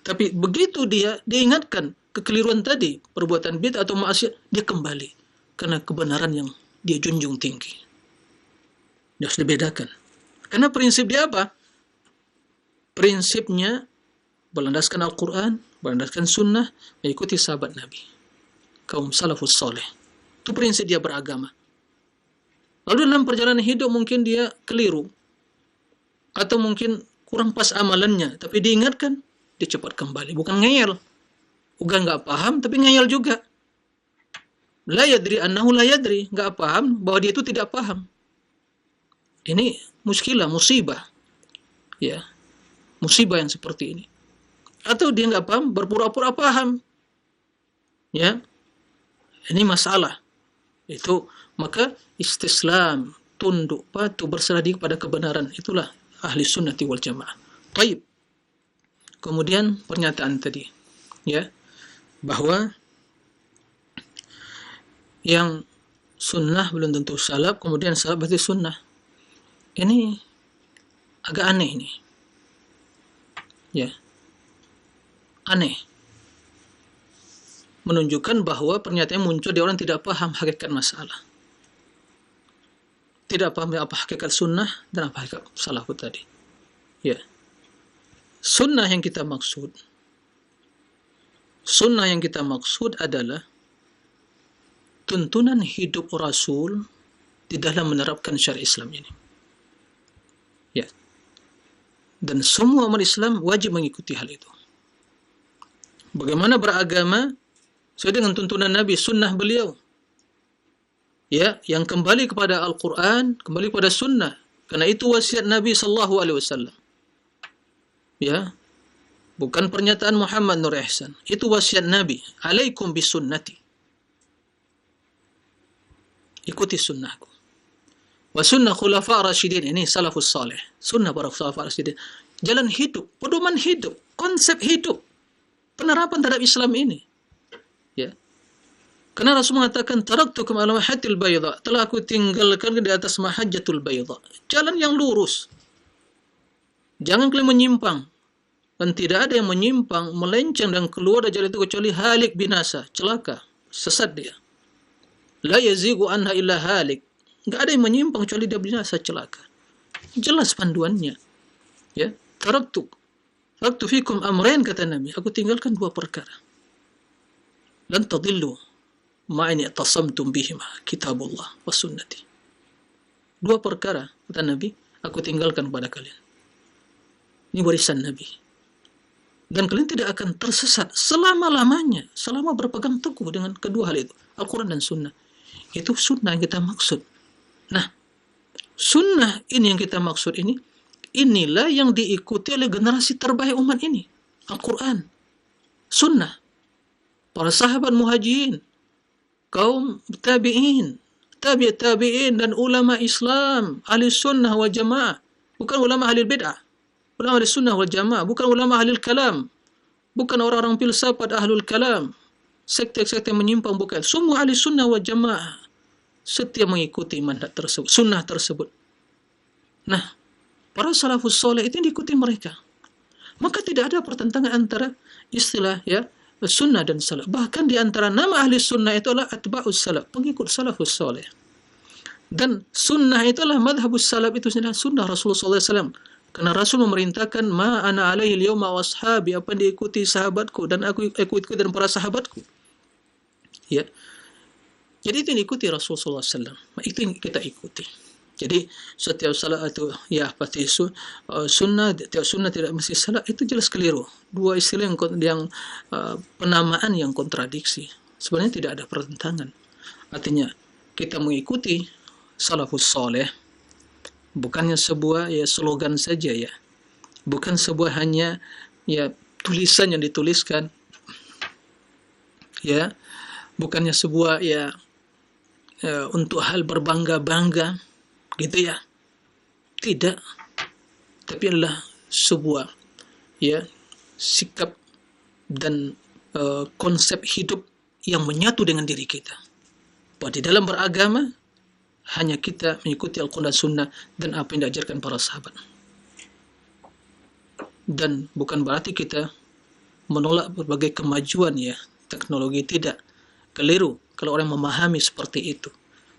S1: Tapi begitu dia ingatkan kekeliruan tadi, perbuatan bid'ah atau maksiat, dia kembali karena kebenaran yang dia junjung tinggi. Dia harus dibedakan. Karena prinsip dia apa? Prinsipnya berlandaskan Al-Quran, berlandaskan sunnah, mengikuti sahabat Nabi, kaum salafus soleh. Itu prinsip dia beragama. Lalu dalam perjalanan hidup mungkin dia keliru, atau mungkin kurang pas amalannya, tapi diingatkan, dia cepat kembali. Bukan ngeyel, bukan nggak paham, tapi ngeyel juga. La yadri annahu la yadri, nggak paham bahwa dia itu tidak paham. Ini muskilah, musibah, ya, musibah yang seperti ini. Atau dia nggak paham, berpura-pura paham, ya, ini masalah. Itu maka istislam, tunduk, patuh, berserah diri kepada kebenaran, itulah ahli sunnati wal jamaah. Taib. Kemudian pernyataan tadi, ya, bahwa yang sunnah belum tentu salaf, kemudian salaf berarti sunnah. Ini agak aneh ini, ya, aneh. Menunjukkan bahwa pernyataan muncul di orang tidak paham hakikat masalah, tidak paham apa hakikat sunnah dan apa hakikat salafut tadi. Ya, sunnah yang kita maksud adalah tuntunan hidup Rasul di dalam menerapkan syariat Islam ini. Ya, dan semua umat Islam wajib mengikuti hal itu. Bagaimana beragama sesuai dengan tuntunan Nabi, sunnah beliau, ya, yang kembali kepada Al-Quran, kembali kepada sunnah. Karena itu wasiat Nabi sallallahu alaihi wasallam. Ya, bukan pernyataan Muhammad Nur Ihsan. Itu wasiat Nabi. Alaikum bisunnati. Ikuti sunnahku. Wa sunnah khulafa rasyidin. Ini salafus salih. Sunnah para khulafa rasyidin. Jalan hidup, pedoman hidup, konsep hidup, penerapan terhadap Islam ini. Ya. Karena Rasul mengatakan, taraktukum ala mahajjatil bayda, telah aku tinggalkan di atas mahajjatul bayda, jalan yang lurus. Jangan kalian menyimpang. Dan tidak ada yang menyimpang, melenceng dan keluar dari jalan itu kecuali halik, binasa, celaka, sesat dia. La yazigu anha illa halik. Enggak ada yang menyimpang kecuali dia binasa, celaka. Jelas panduannya. Ya, taraktu fikum amrain, kata Nabi, aku tinggalkan dua perkara. Lan tadillu ma'ini atasamtum bihima, kitabullah wa sunnati. Dua perkara, kata Nabi, aku tinggalkan kepada kalian. Ini warisan Nabi. Dan kalian tidak akan tersesat selama-lamanya, selama berpegang teguh dengan kedua hal itu, Al-Quran dan Sunnah. Itu sunnah yang kita maksud. Nah, sunnah ini yang kita maksud ini, inilah yang diikuti oleh generasi terbaik umat ini. Al-Quran, Sunnah, para sahabat muhajirin, kaum tabi'in, tabi'in dan ulama Islam, ahli sunnah wal jamaah, bukan ulama ahli bid'ah. Ulama ahli sunnah wal jamaah, bukan ulama ahli kalam, bukan orang-orang filsafat ahlul kalam, sekte-sekte menyimpang, bukan. Semua ahli sunnah wal jamaah setiap mengikuti manhaj tersebut, sunnah tersebut. Nah, para salafus soleh itu diikuti mereka. Maka tidak ada pertentangan antara istilah, ya, sunnah dan salaf. Bahkan di antara nama ahli sunnah itu adalah atba'us salaf, pengikut salafus soleh. Dan sunnah itulah madhabus salaf, itu adalah sunnah Rasulullah SAW. Karena Rasul memerintahkan, ma ana alaihi al-yawma wa ashabi, apa yang diikuti sahabatku dan aku ikuti dan para sahabatku. Ya. Jadi itu yang diikuti Rasulullah SAW. Itu yang kita ikuti. Jadi setiap salat itu, ya, pasti sunnah, tiap sunnah tidak mesti salat, itu jelas keliru. Dua istilah yang penamaan yang kontradiksi. Sebenarnya tidak ada pertentangan. Artinya kita mengikuti salafus soleh bukannya sebuah, ya, slogan saja, ya, bukan sebuah hanya, ya, tulisan yang dituliskan, ya, bukannya sebuah, ya, untuk hal berbangga-bangga, gitu, ya, tidak, tapi adalah sebuah, ya, sikap dan konsep hidup yang menyatu dengan diri kita. Bahwa di dalam beragama hanya kita mengikuti Al-Quran dan Sunnah dan apa yang diajarkan para sahabat. Dan bukan berarti kita menolak berbagai kemajuan, ya, teknologi, tidak. Keliru kalau orang memahami seperti itu,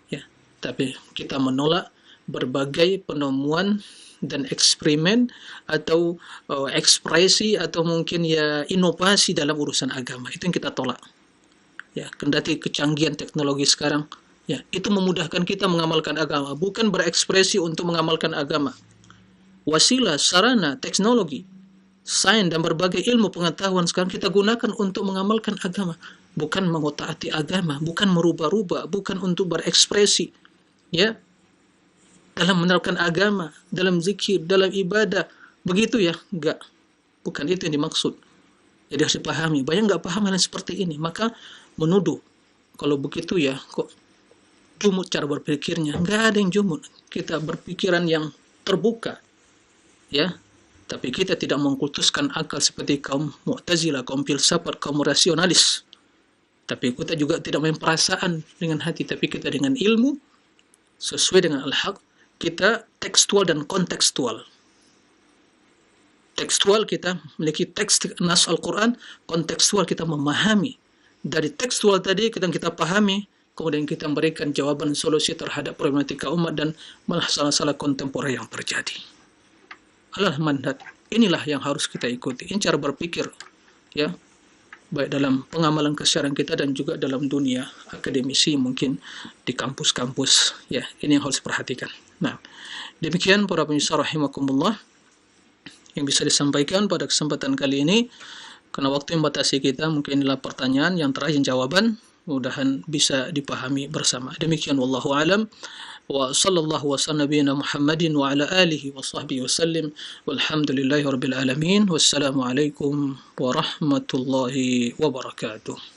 S1: ya. Tapi kita menolak berbagai penemuan dan eksperimen atau ekspresi atau mungkin ya inovasi dalam urusan agama. Itu yang kita tolak. Ya, kendati kecanggihan teknologi sekarang, ya, itu memudahkan kita mengamalkan agama, bukan berekspresi untuk mengamalkan agama. Wasilah, sarana, teknologi, sains dan berbagai ilmu pengetahuan sekarang kita gunakan untuk mengamalkan agama, bukan mengotak-atik agama, bukan merubah-rubah, bukan untuk berekspresi, ya, dalam menerapkan agama, dalam zikir, dalam ibadah, begitu ya, enggak, bukan itu yang dimaksud. Jadi harus dipahami. Banyak enggak paham hal yang seperti ini, maka menuduh, kalau begitu ya, kok jumut cara berpikirnya. Enggak ada yang jumut, kita berpikiran yang terbuka, ya. Tapi kita tidak mengkultuskan akal seperti kaum Mu'tazilah, kaum filsafat, kaum rasionalis. Tapi kita juga tidak main perasaan dengan hati, tapi kita dengan ilmu, sesuai dengan al-haq, kita tekstual dan kontekstual. Tekstual kita memiliki teks nas Al-Quran, kontekstual kita memahami. Dari tekstual tadi kita pahami, kemudian kita memberikan jawaban solusi terhadap problematika umat dan masalah-masalah kontemporer yang terjadi. Al-manhaj, inilah yang harus kita ikuti. Ini cara berpikir, ya, baik dalam pengamalan keseharian kita dan juga dalam dunia akademisi, mungkin di kampus-kampus, ya, ini yang harus diperhatikan. Nah, demikian para pemirsa rahimakumullah yang bisa disampaikan pada kesempatan kali ini. Karena waktu yang membatasi kita, mungkin inilah pertanyaan yang terakhir jawaban, mudah-mudahan bisa dipahami bersama. Demikian wallahu alam. Wa sallallahu wa sallam nabiyina Muhammadin wa ala alihi wa sahbihi wasallim walhamdulillahi rabbil alamin. Wassalamualaikum warahmatullahi wabarakatuh.